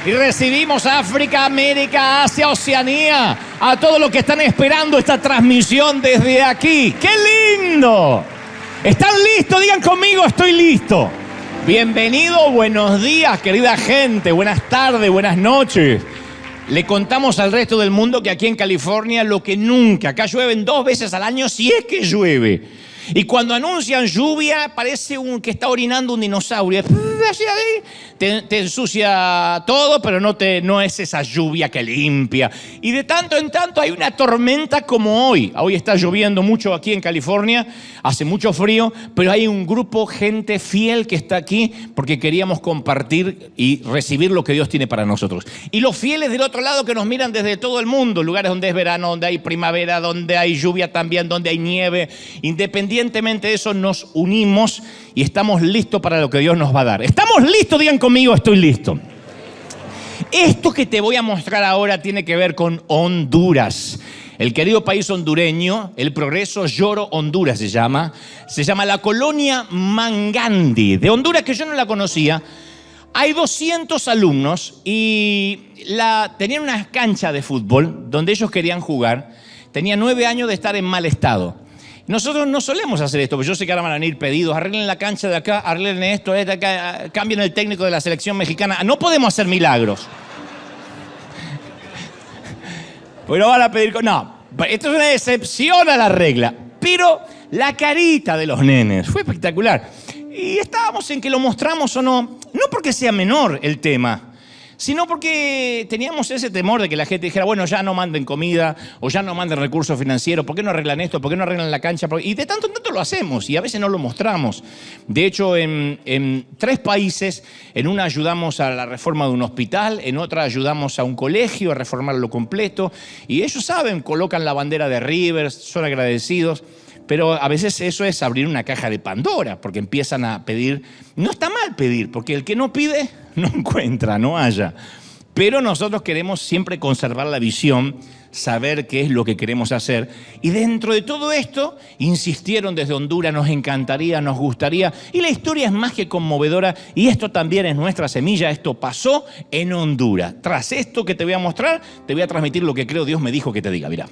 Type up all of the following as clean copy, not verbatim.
Y recibimos a África, América, Asia, Oceanía, a todos los que están esperando esta transmisión desde aquí. ¡Qué lindo! ¿Están listos? Digan conmigo, estoy listo. Bienvenido, buenos días, querida gente, buenas tardes, buenas noches. Le contamos al resto del mundo que aquí en California lo que nunca, acá llueven 2 veces al año si es que llueve. Y cuando anuncian lluvia, parece que está orinando un dinosaurio. Te ensucia todo, pero no es esa lluvia que limpia. Y de tanto en tanto hay una tormenta como hoy. Hoy está lloviendo mucho aquí en California, hace mucho frío, pero hay un grupo, gente fiel que está aquí porque queríamos compartir y recibir lo que Dios tiene para nosotros. Y los fieles del otro lado que nos miran desde todo el mundo, lugares donde es verano, donde hay primavera, donde hay lluvia también, donde hay nieve, independientemente de eso nos unimos y estamos listos para lo que Dios nos va a dar. ¿Estamos listos? Digan conmigo, estoy listo. Esto que te voy a mostrar ahora tiene que ver con Honduras. El querido país hondureño, el Progreso Lloro Honduras se llama la colonia Mangandi de Honduras, que yo no la conocía. Hay 200 alumnos y tenían una cancha de fútbol donde ellos querían jugar. Tenía 9 años de estar en mal estado. Nosotros no solemos hacer esto, porque yo sé que ahora van a venir pedidos, arreglen la cancha de acá, arreglen esto, de acá, cambien el técnico de la selección mexicana. No podemos hacer milagros. Pero van a pedir... No, esto es una excepción a la regla. Pero la carita de los nenes fue espectacular. Y estábamos en que lo mostramos o no, no porque sea menor el tema, sino porque teníamos ese temor de que la gente dijera, bueno, ya no manden comida o ya no manden recursos financieros, ¿por qué no arreglan esto? ¿Por qué no arreglan la cancha? Y de tanto en tanto lo hacemos y a veces no lo mostramos. De hecho, en 3 países, en una ayudamos a la reforma de un hospital, en otra ayudamos a un colegio a reformarlo completo y ellos saben, colocan la bandera de Rivers, son agradecidos. Pero a veces eso es abrir una caja de Pandora, porque empiezan a pedir. No está mal pedir, porque el que no pide, no encuentra, no halla. Pero nosotros queremos siempre conservar la visión, saber qué es lo que queremos hacer. Y dentro de todo esto, insistieron desde Honduras, nos encantaría, nos gustaría. Y la historia es más que conmovedora, y esto también es nuestra semilla, esto pasó en Honduras. Tras esto que te voy a mostrar, te voy a transmitir lo que creo Dios me dijo que te diga, mirá.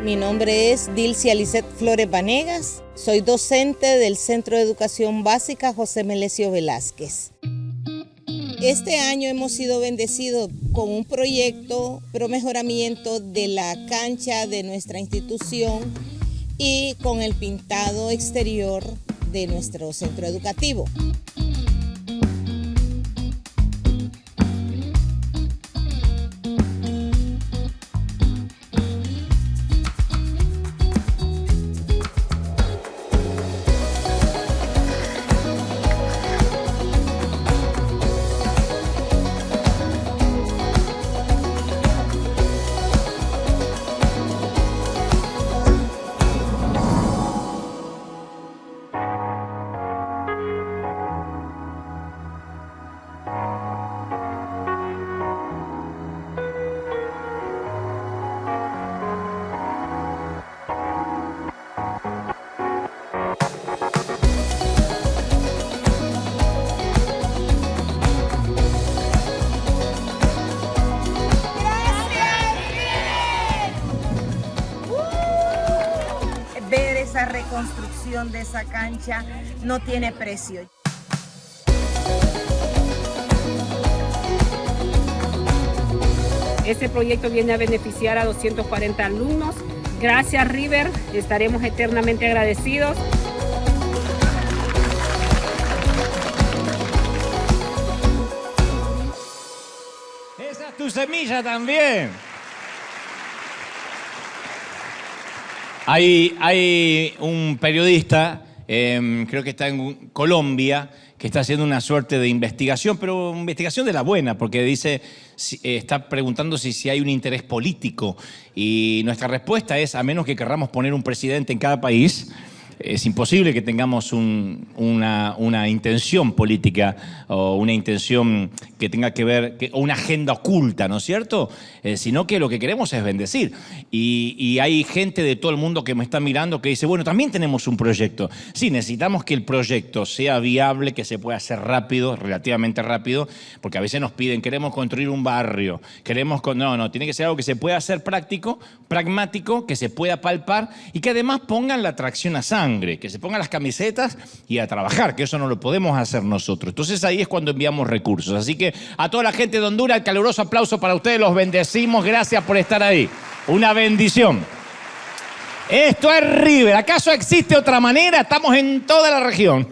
Mi nombre es Dilcia Lisset Flores Vanegas, soy docente del Centro de Educación Básica José Melesio Velázquez. Este año hemos sido bendecidos con un proyecto pro mejoramiento de la cancha de nuestra institución y con el pintado exterior de nuestro centro educativo. construcción de esa cancha no tiene precio. Este proyecto viene a beneficiar a 240 alumnos. Gracias, River, estaremos eternamente agradecidos. Esa es tu semilla también. Hay un periodista, creo que está en Colombia, que está haciendo una suerte de investigación, pero investigación de la buena, porque dice, está preguntando si hay un interés político. Y nuestra respuesta es, a menos que querramos poner un presidente en cada país, es imposible que tengamos una intención política o una intención que tenga que ver, o una agenda oculta, ¿no es cierto? Sino que lo que queremos es bendecir. Y hay gente de todo el mundo que me está mirando que dice, bueno, también tenemos un proyecto. Sí, necesitamos que el proyecto sea viable, que se pueda hacer rápido, relativamente rápido, porque a veces nos piden, queremos construir un barrio, no, tiene que ser algo que se pueda hacer práctico, pragmático, que se pueda palpar y que además pongan la tracción a sangre, que se pongan las camisetas y a trabajar, que eso no lo podemos hacer nosotros. Entonces ahí es cuando enviamos recursos. Así que a toda la gente de Honduras, el caluroso aplauso para ustedes, los bendecimos, gracias por estar ahí. Una bendición. Esto es River. ¿Acaso existe otra manera? Estamos en toda la región.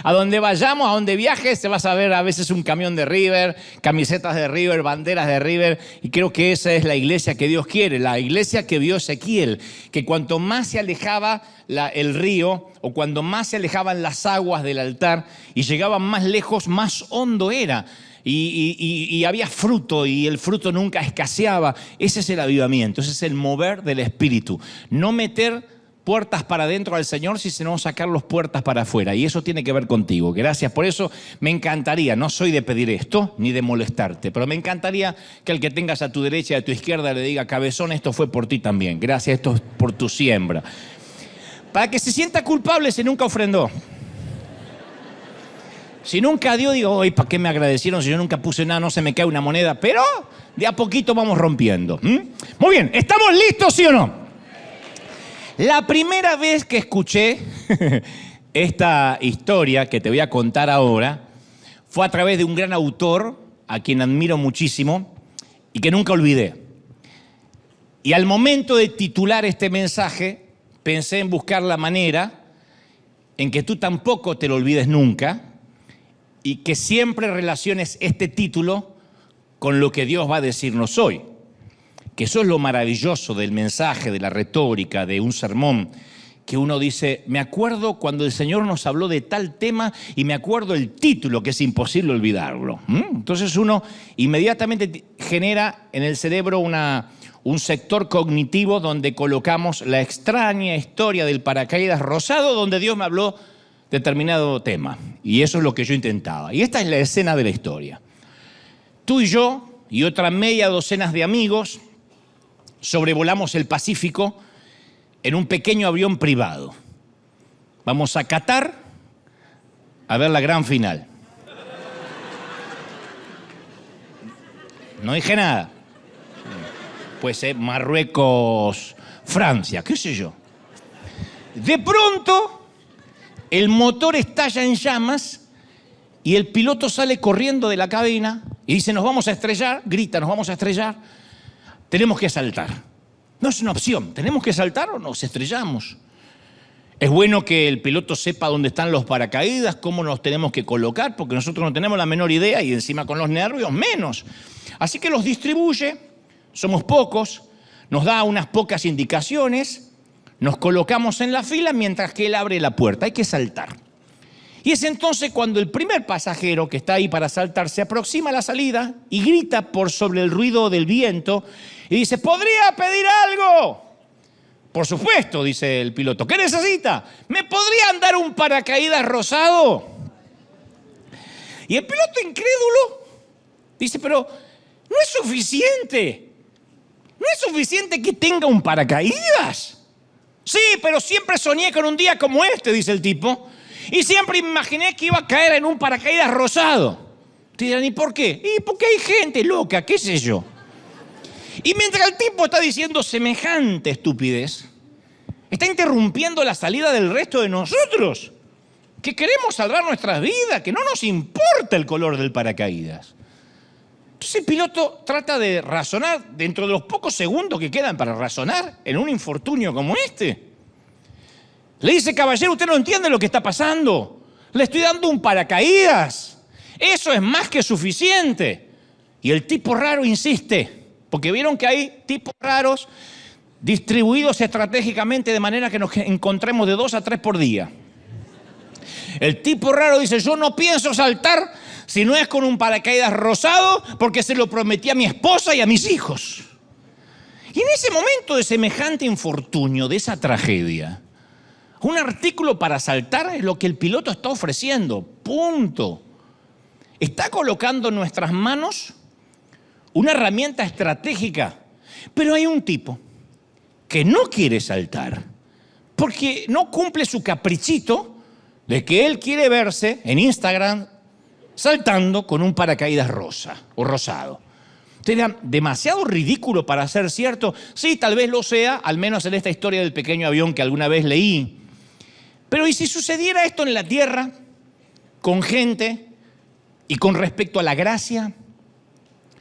A donde vayamos, a donde viajes, se va a ver a veces un camión de River, camisetas de River, banderas de River. Y creo que esa es la iglesia que Dios quiere, la iglesia que vio Ezequiel, que cuanto más se alejaba el río o cuando más se alejaban las aguas del altar y llegaban más lejos, más hondo era. Y había fruto y el fruto nunca escaseaba. Ese es el avivamiento, ese es el mover del Espíritu. No meter puertas para adentro al Señor, sino sacar las puertas para afuera. Y eso tiene que ver contigo. Gracias por eso. Me encantaría, no soy de pedir esto ni de molestarte, pero me encantaría que el que tengas a tu derecha y a tu izquierda le diga, cabezón, esto fue por ti también. Gracias, esto es por tu siembra. Para que se sienta culpable si nunca ofrendó. Si nunca dio, digo, ¿y para qué me agradecieron si yo nunca puse nada? No se me cae una moneda, pero de a poquito vamos rompiendo. Muy bien, ¿estamos listos, sí o no? La primera vez que escuché esta historia que te voy a contar ahora fue a través de un gran autor a quien admiro muchísimo y que nunca olvidé. Y al momento de titular este mensaje, pensé en buscar la manera en que tú tampoco te lo olvides nunca y que siempre relaciones este título con lo que Dios va a decirnos hoy. Que eso es lo maravilloso del mensaje, de la retórica, de un sermón, que uno dice, me acuerdo cuando el Señor nos habló de tal tema y me acuerdo el título, que es imposible olvidarlo. Entonces uno inmediatamente genera en el cerebro un sector cognitivo donde colocamos la extraña historia del paracaídas rosado, donde Dios me habló determinado tema. Y eso es lo que yo intentaba. Y esta es la escena de la historia. Tú y yo y otra media docena de amigos sobrevolamos el Pacífico en un pequeño avión privado. Vamos a Qatar a ver la gran final. No dije nada. Pues Marruecos, Francia, qué sé yo. De pronto el motor estalla en llamas y el piloto sale corriendo de la cabina y dice, nos vamos a estrellar, grita, nos vamos a estrellar, tenemos que saltar. No es una opción, ¿tenemos que saltar o nos estrellamos? Es bueno que el piloto sepa dónde están los paracaídas, cómo nos tenemos que colocar, porque nosotros no tenemos la menor idea y encima con los nervios menos. Así que los distribuye, somos pocos, nos da unas pocas indicaciones. Nos colocamos en la fila mientras que él abre la puerta. Hay que saltar. Y es entonces cuando el primer pasajero que está ahí para saltar se aproxima a la salida y grita por sobre el ruido del viento y dice, ¿podría pedir algo? Por supuesto, dice el piloto. ¿Qué necesita? ¿Me podrían dar un paracaídas rosado? Y el piloto incrédulo dice, pero no es suficiente. No es suficiente que tenga un paracaídas. Sí, pero siempre soñé con un día como este, dice el tipo, y siempre imaginé que iba a caer en un paracaídas rosado. Te dirán, ¿y por qué? Y porque hay gente loca, qué sé yo. Y mientras el tipo está diciendo semejante estupidez, Está interrumpiendo la salida del resto de nosotros, que queremos salvar nuestras vidas, que no nos importa el color del paracaídas. Entonces el piloto trata de razonar dentro de los pocos segundos que quedan para razonar en un infortunio como este. Le dice: caballero, usted no entiende lo que está pasando. Le estoy dando un paracaídas. Eso es más que suficiente. Y el tipo raro insiste, porque vieron que hay tipos raros distribuidos estratégicamente de manera que nos encontremos de 2 a 3 por día. El tipo raro dice: yo no pienso saltar si no es con un paracaídas rosado, porque se lo prometí a mi esposa y a mis hijos. Y en ese momento de semejante infortunio, de esa tragedia, un artículo para saltar es lo que el piloto está ofreciendo. Punto. Está colocando en nuestras manos una herramienta estratégica. Pero hay un tipo que no quiere saltar porque no cumple su caprichito de que él quiere verse en Instagram saltando con un paracaídas rosa o rosado. Era demasiado ridículo para ser cierto. Sí, tal vez lo sea, al menos en esta historia del pequeño avión que alguna vez leí. Pero ¿y si sucediera esto en la tierra, con gente y con respecto a la gracia?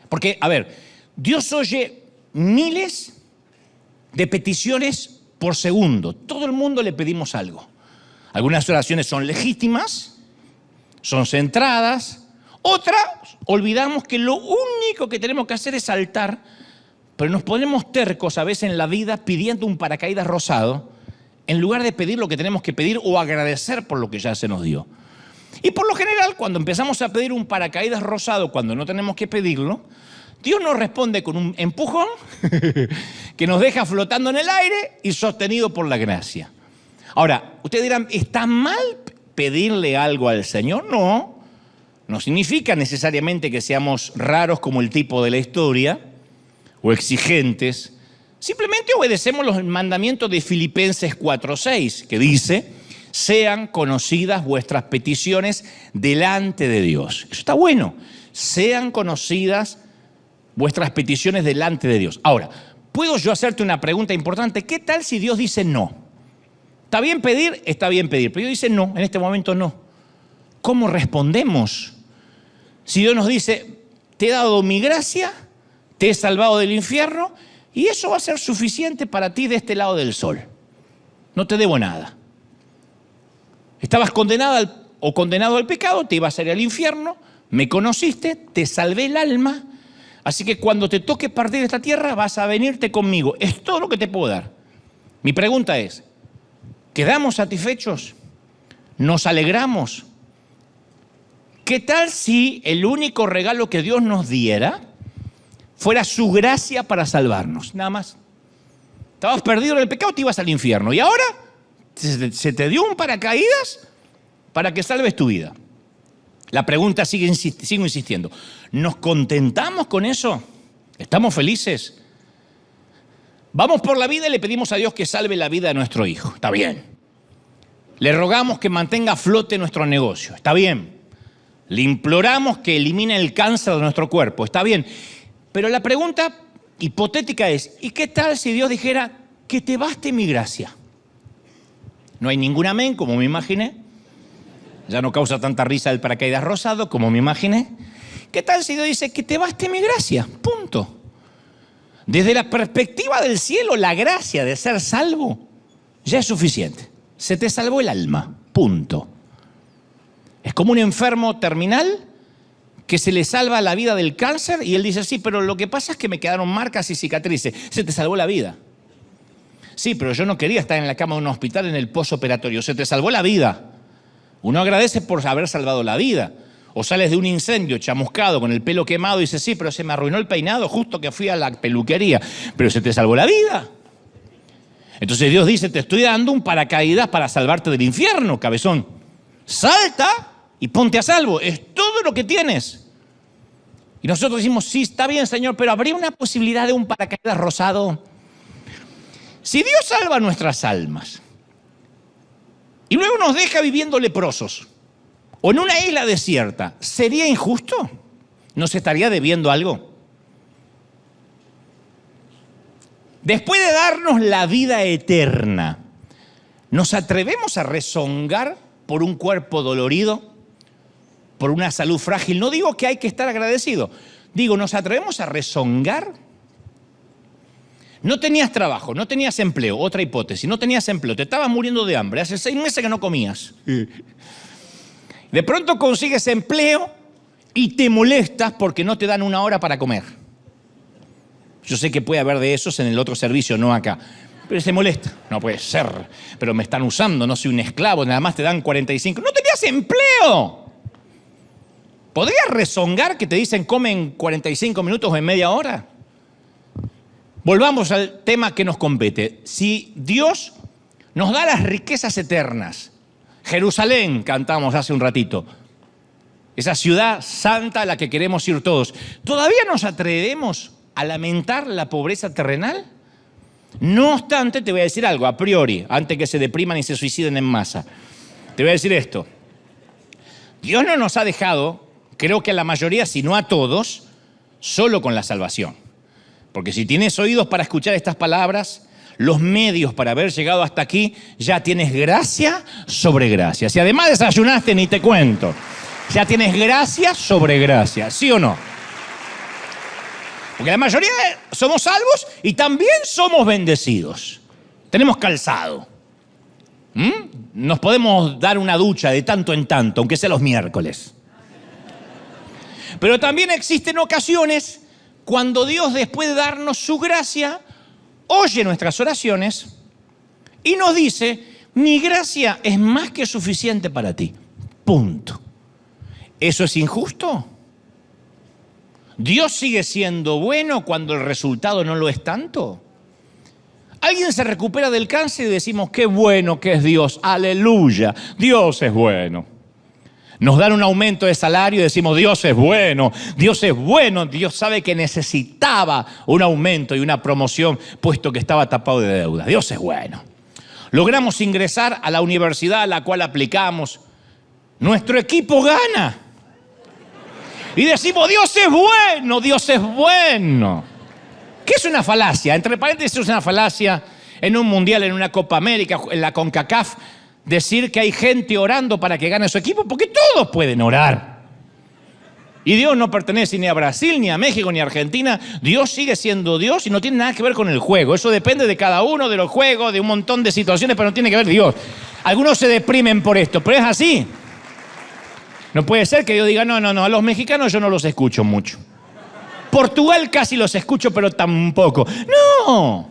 Porque, a ver, Dios oye miles de peticiones por segundo. Todo el mundo le pedimos algo. Algunas oraciones son legítimas, son centradas. Otras, olvidamos que lo único que tenemos que hacer es saltar, pero nos ponemos tercos a veces en la vida pidiendo un paracaídas rosado, en lugar de pedir lo que tenemos que pedir o agradecer por lo que ya se nos dio. Y por lo general, cuando empezamos a pedir un paracaídas rosado, cuando no tenemos que pedirlo, Dios nos responde con un empujón que nos deja flotando en el aire y sostenido por la gracia. Ahora, ustedes dirán, ¿está mal pedirle algo al Señor? No, no significa necesariamente que seamos raros como el tipo de la historia o exigentes. Simplemente obedecemos los mandamientos de Filipenses 4:6, que dice: sean conocidas vuestras peticiones delante de Dios. Eso está bueno. Sean conocidas vuestras peticiones delante de Dios. Ahora, ¿puedo yo hacerte una pregunta importante? ¿Qué tal si Dios dice no? ¿Está bien pedir? Está bien pedir. Pero Dios dice no, en este momento no. ¿Cómo respondemos? Si Dios nos dice: te he dado mi gracia, te he salvado del infierno, y eso va a ser suficiente para ti de este lado del sol. No te debo nada. Estabas condenada o condenado al pecado, te ibas a ir al infierno, me conociste, te salvé el alma, así que cuando te toque partir de esta tierra vas a venirte conmigo. Es todo lo que te puedo dar. Mi pregunta es: ¿quedamos satisfechos? ¿Nos alegramos? ¿Qué tal si el único regalo que Dios nos diera fuera su gracia para salvarnos? Nada más. Estabas perdido en el pecado, te ibas al infierno. Y ahora se te dio un paracaídas para que salves tu vida. La pregunta sigo insistiendo. ¿Nos contentamos con eso? ¿Estamos felices? Vamos por la vida y le pedimos a Dios que salve la vida de nuestro hijo. Está bien. Le rogamos que mantenga a flote nuestro negocio. Está bien. Le imploramos que elimine el cáncer de nuestro cuerpo. Está bien. Pero la pregunta hipotética es: ¿y qué tal si Dios dijera que te baste mi gracia? No hay ningún amén, como me imaginé. Ya no causa tanta risa el paracaídas rosado, como me imaginé. ¿Qué tal si Dios dice que te baste mi gracia? Punto. Desde la perspectiva del cielo, la gracia de ser salvo ya es suficiente. Se te salvó el alma. Punto. Es como un enfermo terminal que se le salva la vida del cáncer y él dice: sí, pero lo que pasa es que me quedaron marcas y cicatrices. Se te salvó la vida. Sí, pero yo no quería estar en la cama de un hospital en el posoperatorio. Se te salvó la vida. Uno agradece por haber salvado la vida. O sales de un incendio chamuscado con el pelo quemado y dices: sí, pero se me arruinó el peinado justo que fui a la peluquería. Pero se te salvó la vida. Entonces Dios dice: te estoy dando un paracaídas para salvarte del infierno, cabezón. Salta y ponte a salvo. Es todo lo que tienes. Y nosotros decimos: sí, está bien, Señor, pero ¿habría una posibilidad de un paracaídas rosado? Si Dios salva nuestras almas y luego nos deja viviendo leprosos o en una isla desierta, ¿sería injusto? ¿Nos estaría debiendo algo? Después de darnos la vida eterna, ¿Nos atrevemos a rezongar por un cuerpo dolorido, por una salud frágil? No digo que hay que estar agradecido. Digo, ¿nos atrevemos a rezongar? No tenías trabajo, no tenías empleo, otra hipótesis, no tenías empleo, te estabas muriendo de hambre, hace 6 meses que no comías. De pronto consigues empleo y te molestas porque no te dan 1 hora para comer. Yo sé que puede haber de esos en el otro servicio, no acá. Pero se molesta. No puede ser, pero me están usando, no soy un esclavo, nada más te dan 45. ¡No tenías empleo! ¿Podrías rezongar que te dicen comen 45 minutos o en media hora? Volvamos al tema que nos compete. Si Dios nos da las riquezas eternas, Jerusalén, cantamos hace un ratito, esa ciudad santa a la que queremos ir todos, ¿todavía nos atrevemos a lamentar la pobreza terrenal? No obstante, te voy a decir algo, a priori, antes que se depriman y se suiciden en masa. Te voy a decir esto. Dios no nos ha dejado, creo que a la mayoría, si no a todos, solo con la salvación. Porque si tienes oídos para escuchar estas palabras, los medios para haber llegado hasta aquí, ya tienes gracia sobre gracia. Si además desayunaste, ni te cuento. Ya tienes gracia sobre gracia, ¿sí o no? Porque la mayoría somos salvos y también somos bendecidos. Tenemos calzado. Nos podemos dar una ducha de tanto en tanto, aunque sea los miércoles. Pero también existen ocasiones cuando Dios, después de darnos su gracia, oye nuestras oraciones y nos dice, mi gracia es más que suficiente para ti. Punto. ¿Eso es injusto? ¿Dios sigue siendo bueno cuando el resultado no lo es tanto? Alguien se recupera del cáncer y decimos, qué bueno que es Dios, aleluya, Dios es bueno. Nos dan un aumento de salario y decimos, Dios es bueno, Dios es bueno. Dios sabe que necesitaba un aumento y una promoción, puesto que estaba tapado de deuda. Dios es bueno. Logramos ingresar a la universidad a la cual aplicamos. Nuestro equipo gana. Y decimos, Dios es bueno, Dios es bueno. ¿Qué es una falacia? Entre paréntesis, es una falacia en un mundial, en una Copa América, en la CONCACAF, decir que hay gente orando para que gane su equipo, porque todos pueden orar. Y Dios no pertenece ni a Brasil, ni a México, ni a Argentina. Dios sigue siendo Dios y no tiene nada que ver con el juego. Eso depende de cada uno, de los juegos, de un montón de situaciones, pero no tiene que ver Dios. Algunos se deprimen por esto, pero es así. No puede ser que yo diga, no, a los mexicanos yo no los escucho mucho. Portugal casi los escucho, pero tampoco. No.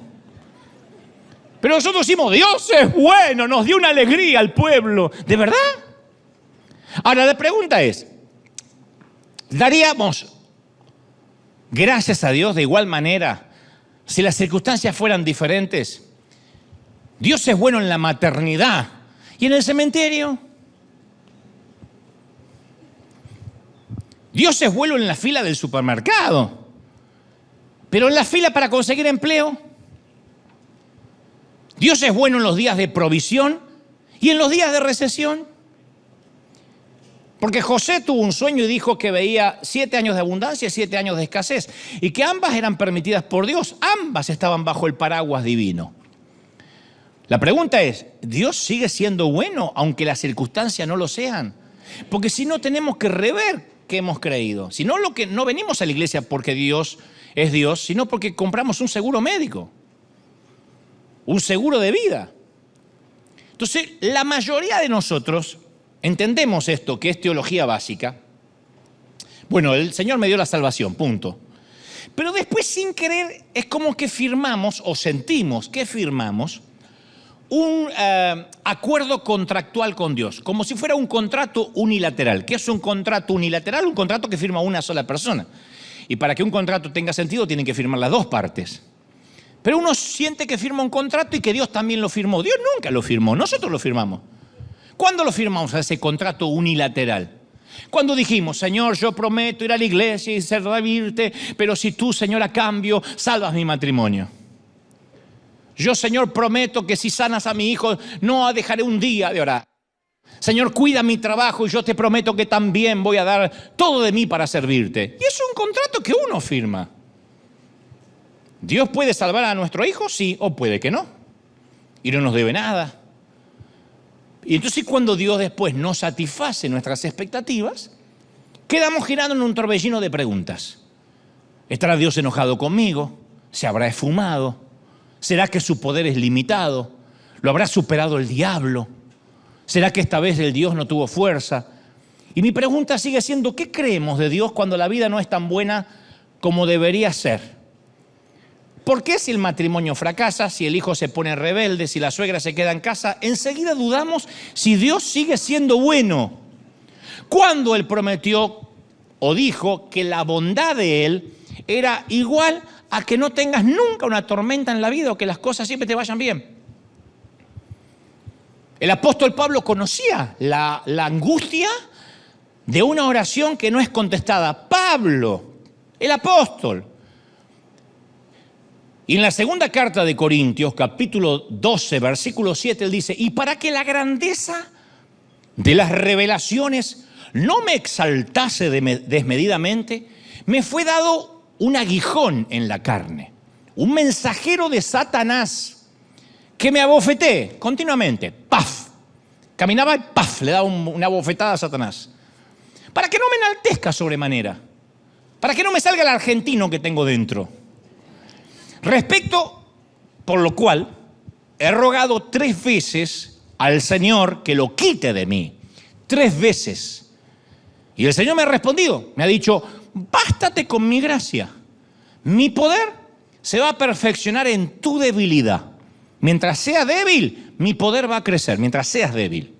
Pero nosotros decimos, Dios es bueno, nos dio una alegría al pueblo. ¿De verdad? Ahora la pregunta es, ¿daríamos gracias a Dios de igual manera si las circunstancias fueran diferentes? Dios es bueno en la maternidad y en el cementerio. Dios es bueno en la fila del supermercado, pero en la fila para conseguir empleo. Dios es bueno en los días de provisión y en los días de recesión. Porque José tuvo un sueño y dijo que veía 7 años de abundancia y 7 años de escasez, y que ambas eran permitidas por Dios, ambas estaban bajo el paraguas divino. La pregunta es, ¿Dios sigue siendo bueno aunque las circunstancias no lo sean? Porque si no, tenemos que rever qué hemos creído. Si no, no venimos a la iglesia porque Dios es Dios, sino porque compramos un seguro médico, un seguro de vida. Entonces, la mayoría de nosotros entendemos esto, que es teología básica. Bueno, el Señor me dio la salvación, punto. Pero después, sin querer, es como que firmamos, o sentimos que firmamos, un acuerdo contractual con Dios, como si fuera un contrato unilateral. ¿Qué es un contrato unilateral? Un contrato que firma una sola persona. Y para que un contrato tenga sentido, tienen que firmar las dos partes. Pero uno siente que firma un contrato y que Dios también lo firmó. Dios nunca lo firmó, nosotros lo firmamos. ¿Cuándo lo firmamos a ese contrato unilateral? Cuando dijimos, Señor, yo prometo ir a la iglesia y servirte, pero si tú, Señor, a cambio, salvas mi matrimonio. Yo, Señor, prometo que si sanas a mi hijo, no dejaré un día de orar. Señor, cuida mi trabajo y yo te prometo que también voy a dar todo de mí para servirte. Y es un contrato que uno firma. ¿Dios puede salvar a nuestro hijo? Sí, o puede que no. Y no nos debe nada. Y entonces cuando Dios después no satisface nuestras expectativas, quedamos girando en un torbellino de preguntas. ¿Estará Dios enojado conmigo? ¿Se habrá esfumado? ¿Será que su poder es limitado? ¿Lo habrá superado el diablo? ¿Será que esta vez el Dios no tuvo fuerza? Y mi pregunta sigue siendo, ¿qué creemos de Dios cuando la vida no es tan buena como debería ser? ¿Por qué si el matrimonio fracasa, si el hijo se pone rebelde, si la suegra se queda en casa, enseguida dudamos si Dios sigue siendo bueno? Cuando Él prometió o dijo que la bondad de Él era igual a que no tengas nunca una tormenta en la vida o que las cosas siempre te vayan bien. El apóstol Pablo conocía la angustia de una oración que no es contestada. Pablo, el apóstol. Y en la segunda carta de Corintios, capítulo 12, versículo 7, él dice, y para que la grandeza de las revelaciones no me exaltase desmedidamente, me fue dado un aguijón en la carne, un mensajero de Satanás que me abofeté continuamente, ¡paf! Caminaba y ¡paf! Le daba una bofetada a Satanás. Para que no me enaltezca sobremanera, para que no me salga el argentino que tengo dentro. Respecto, por lo cual, he rogado 3 veces al Señor que lo quite de mí. 3 veces. Y el Señor me ha respondido, me ha dicho, bástate con mi gracia. Mi poder se va a perfeccionar en tu debilidad. Mientras sea débil, mi poder va a crecer, mientras seas débil.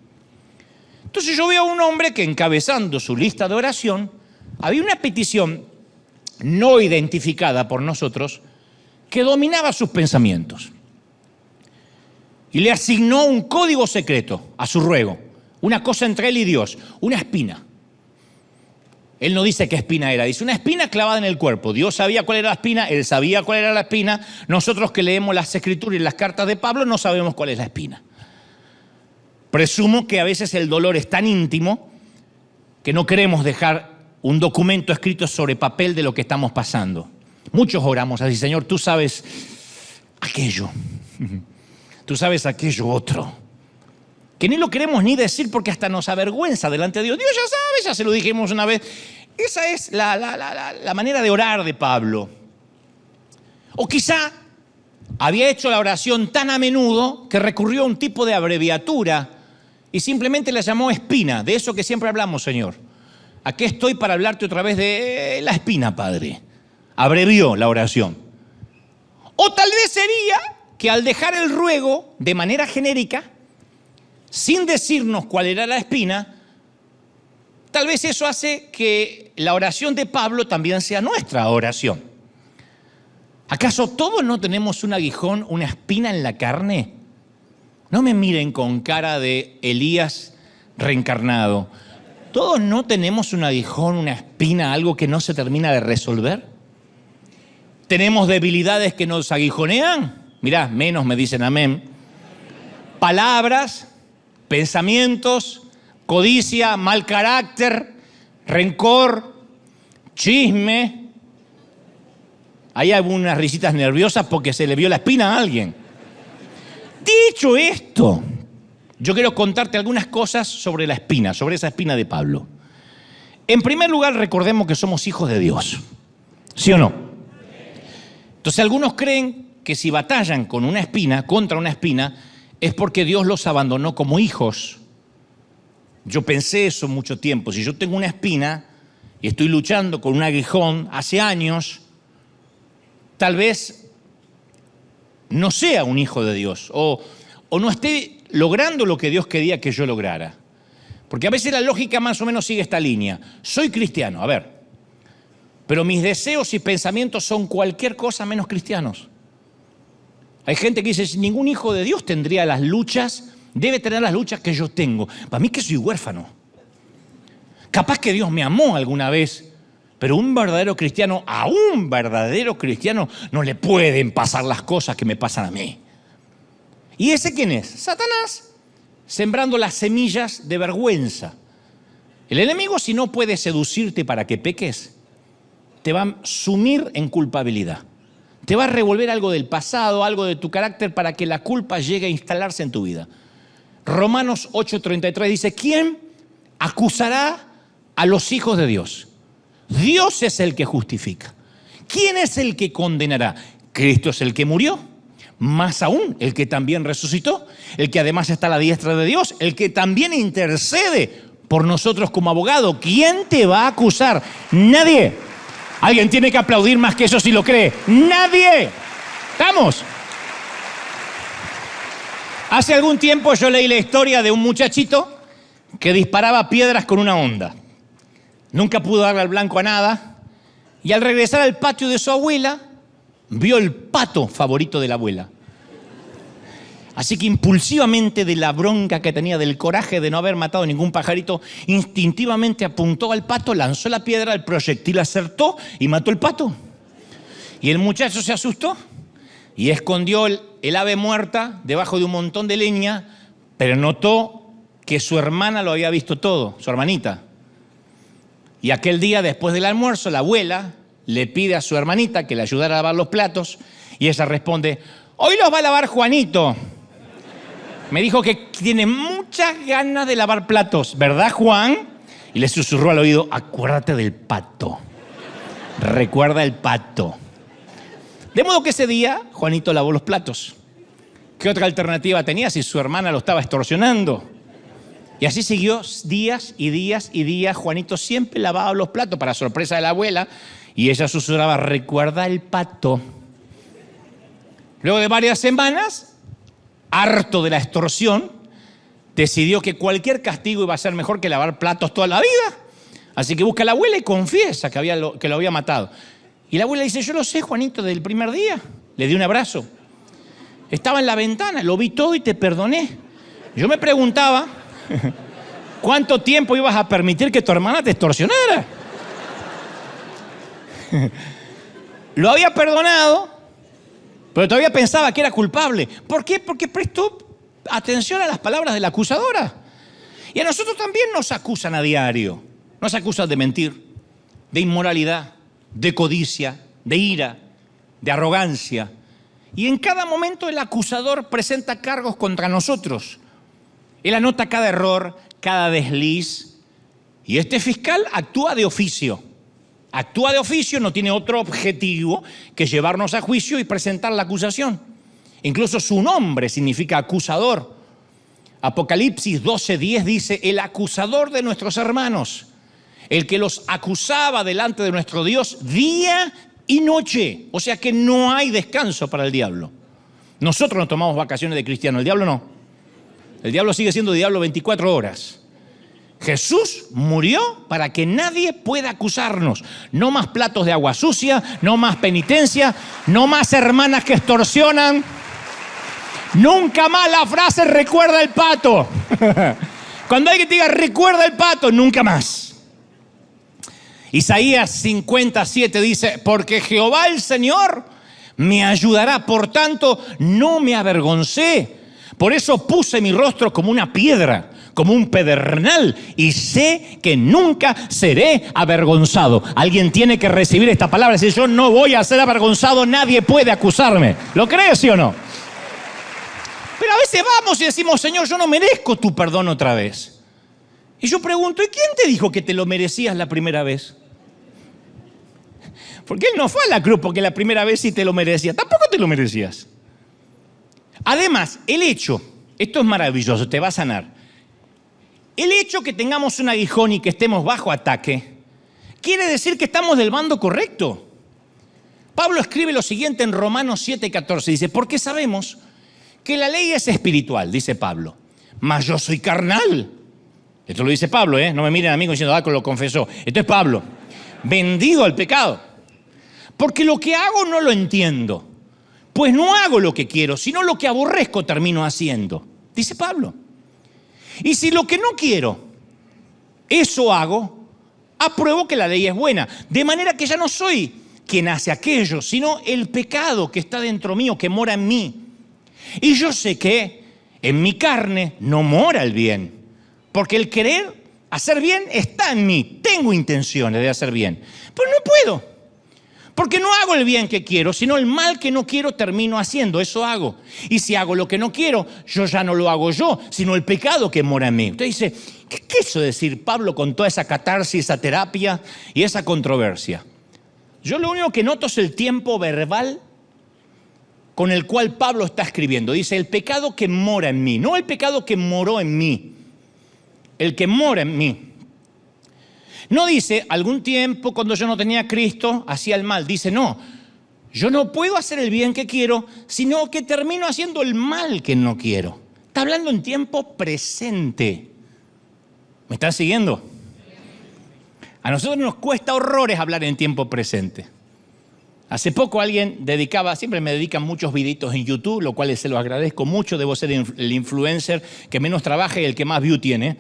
Entonces yo veo a un hombre que encabezando su lista de oración, había una petición no identificada por nosotros, que dominaba sus pensamientos. Y le asignó un código secreto a su ruego, una cosa entre él y Dios, una espina. Él no dice qué espina era, dice una espina clavada en el cuerpo. Dios sabía cuál era la espina, él sabía cuál era la espina. Nosotros que leemos las escrituras y las cartas de Pablo no sabemos cuál es la espina. Presumo que a veces el dolor es tan íntimo que no queremos dejar un documento escrito sobre papel de lo que estamos pasando. Muchos oramos así, Señor, tú sabes aquello, tú sabes aquello otro, que ni lo queremos ni decir porque hasta nos avergüenza delante de Dios. Dios ya sabe, ya se lo dijimos una vez. Esa es la manera de orar de Pablo. O quizá había hecho la oración tan a menudo que recurrió a un tipo de abreviatura y simplemente la llamó espina, de eso que siempre hablamos, Señor. Aquí estoy para hablarte otra vez de la espina, Padre. Abrevió la oración. O tal vez sería que al dejar el ruego de manera genérica, sin decirnos cuál era la espina, tal vez eso hace que la oración de Pablo también sea nuestra oración. ¿Acaso todos no tenemos un aguijón, una espina en la carne? No me miren con cara de Elías reencarnado. ¿Todos no tenemos un aguijón, una espina, algo que no se termina de resolver? ¿Tenemos debilidades que nos aguijonean? Mirá, menos me dicen amén. Palabras, pensamientos, codicia, mal carácter, rencor, chisme. Ahí hay unas risitas nerviosas porque se le vio la espina a alguien. Dicho esto, yo quiero contarte algunas cosas sobre la espina, sobre esa espina de Pablo. En primer lugar, recordemos que somos hijos de Dios. ¿Sí o no? Entonces algunos creen que si batallan con una espina, contra una espina, es porque Dios los abandonó como hijos. Yo pensé eso mucho tiempo. Si yo tengo una espina y estoy luchando con un aguijón hace años, tal vez no sea un hijo de Dios o no esté logrando lo que Dios quería que yo lograra. Porque a veces la lógica más o menos sigue esta línea. Soy cristiano, a ver, pero mis deseos y pensamientos son cualquier cosa menos cristianos. Hay gente que dice, ningún hijo de Dios tendría las luchas, debe tener las luchas que yo tengo. Para mí que soy huérfano. Capaz que Dios me amó alguna vez, pero un verdadero cristiano, a un verdadero cristiano no le pueden pasar las cosas que me pasan a mí. ¿Y ese quién es? Satanás, sembrando las semillas de vergüenza. El enemigo, si no puede seducirte para que peques, te va a sumir en culpabilidad. Te va a revolver algo del pasado, algo de tu carácter para que la culpa llegue a instalarse en tu vida. Romanos 8:33 dice, ¿quién acusará a los hijos de Dios? Dios es el que justifica. ¿Quién es el que condenará? Cristo es el que murió, más aún el que también resucitó, el que además está a la diestra de Dios, el que también intercede por nosotros como abogado. ¿Quién te va a acusar? Nadie. Alguien tiene que aplaudir más que eso si lo cree. Nadie. ¿Estamos? Hace algún tiempo yo leí la historia de un muchachito que disparaba piedras con una honda. Nunca pudo darle al blanco a nada. Y al regresar al patio de su abuela, vio el pato favorito de la abuela. Así que impulsivamente, de la bronca que tenía, del coraje de no haber matado ningún pajarito, instintivamente apuntó al pato, lanzó la piedra, el proyectil acertó y mató el pato. Y el muchacho se asustó y escondió el ave muerta debajo de un montón de leña, pero notó que su hermana lo había visto todo, su hermanita. Y aquel día, después del almuerzo, la abuela le pide a su hermanita que le ayudara a lavar los platos y ella responde, hoy los va a lavar Juanito. Me dijo que tiene muchas ganas de lavar platos, ¿verdad, Juan? Y le susurró al oído, acuérdate del pato. Recuerda el pato. De modo que ese día, Juanito lavó los platos. ¿Qué otra alternativa tenía si su hermana lo estaba extorsionando? Y así siguió días y días y días. Juanito siempre lavaba los platos para sorpresa de la abuela y ella susurraba, recuerda el pato. Luego de varias semanas, harto de la extorsión, decidió que cualquier castigo iba a ser mejor que lavar platos toda la vida. Así que busca a la abuela y confiesa que lo había matado. Y la abuela dice, yo lo sé, Juanito, del primer día. Le di un abrazo. Estaba en la ventana, lo vi todo y te perdoné. Yo me preguntaba, ¿cuánto tiempo ibas a permitir que tu hermana te extorsionara? Lo había perdonado, pero todavía pensaba que era culpable. ¿Por qué? Porque prestó atención a las palabras de la acusadora. Y a nosotros también nos acusan a diario. Nos acusan de mentir, de inmoralidad, de codicia, de ira, de arrogancia. Y en cada momento el acusador presenta cargos contra nosotros. Él anota cada error, cada desliz. Y este fiscal actúa de oficio. Actúa de oficio, no tiene otro objetivo que llevarnos a juicio y presentar la acusación. Incluso su nombre significa acusador. Apocalipsis 12:10 dice, el acusador de nuestros hermanos, el que los acusaba delante de nuestro Dios día y noche. O sea que no hay descanso para el diablo. Nosotros nos tomamos vacaciones de cristiano, el diablo no. El diablo sigue siendo diablo 24 horas. Jesús murió para que nadie pueda acusarnos. No más platos de agua sucia, no más penitencia, no más hermanas que extorsionan. Nunca más la frase recuerda el pato. Cuando alguien te diga recuerda el pato, nunca más. Isaías 57 dice, porque Jehová el Señor me ayudará, por tanto no me avergoncé. Por eso puse mi rostro como una piedra, como un pedernal, y sé que nunca seré avergonzado. Alguien tiene que recibir esta palabra y decir, yo no voy a ser avergonzado, nadie puede acusarme. ¿Lo crees, sí o no? Pero a veces vamos y decimos, Señor, yo no merezco tu perdón otra vez. Y yo pregunto, ¿y quién te dijo que te lo merecías la primera vez? Porque Él no fue a la cruz porque la primera vez sí te lo merecía. Tampoco te lo merecías. Además, el hecho, esto es maravilloso, te va a sanar. El hecho que tengamos un aguijón y que estemos bajo ataque, quiere decir que estamos del bando correcto. Pablo escribe lo siguiente en Romanos 7:14, dice, porque sabemos que la ley es espiritual, dice Pablo, mas yo soy carnal. Esto lo dice Pablo, no me miren a mí diciendo, lo confesó. Esto es Pablo, vendido al pecado. Porque lo que hago no lo entiendo. Pues no hago lo que quiero, sino lo que aborrezco termino haciendo, dice Pablo. Y si lo que no quiero, eso hago, apruebo que la ley es buena. De manera que ya no soy quien hace aquello, sino el pecado que está dentro mío, que mora en mí. Y yo sé que en mi carne no mora el bien, porque el querer hacer bien está en mí. Tengo intenciones de hacer bien, pero no puedo. Porque no hago el bien que quiero, sino el mal que no quiero termino haciendo. Eso hago. Y si hago lo que no quiero, yo ya no lo hago yo, sino el pecado que mora en mí. Usted dice, ¿qué quiso decir Pablo con toda esa catarsis, esa terapia y esa controversia? Yo lo único que noto es el tiempo verbal con el cual Pablo está escribiendo. Dice, el pecado que mora en mí, no el pecado que moró en mí, el que mora en mí. No dice, algún tiempo cuando yo no tenía a Cristo, hacía el mal. Dice, no, yo no puedo hacer el bien que quiero, sino que termino haciendo el mal que no quiero. Está hablando en tiempo presente. ¿Me están siguiendo? A nosotros nos cuesta horrores hablar en tiempo presente. Hace poco alguien siempre me dedican muchos videitos en YouTube, lo cual se lo agradezco mucho. Debo ser el influencer que menos trabaja y el que más view tiene.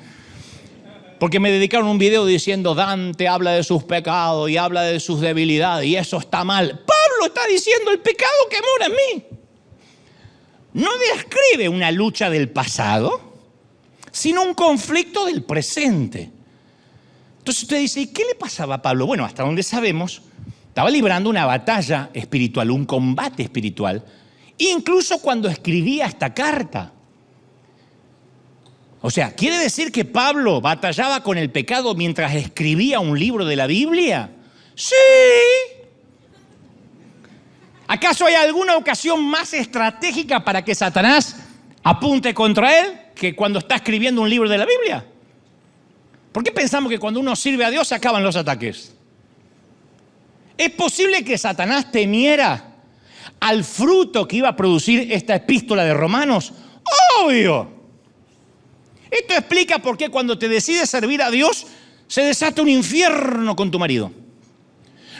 Porque me dedicaron un video diciendo, Dante habla de sus pecados y habla de sus debilidades y eso está mal. Pablo está diciendo el pecado que mora en mí. No describe una lucha del pasado, sino un conflicto del presente. Entonces usted dice, ¿y qué le pasaba a Pablo? Bueno, hasta donde sabemos, estaba librando una batalla espiritual, un combate espiritual, incluso cuando escribía esta carta. O sea, ¿quiere decir que Pablo batallaba con el pecado mientras escribía un libro de la Biblia? ¡Sí! ¿Acaso hay alguna ocasión más estratégica para que Satanás apunte contra él que cuando está escribiendo un libro de la Biblia? ¿Por qué pensamos que cuando uno sirve a Dios se acaban los ataques? ¿Es posible que Satanás temiera al fruto que iba a producir esta epístola de Romanos? ¡Obvio! Esto explica por qué cuando te decides servir a Dios se desata un infierno con tu marido.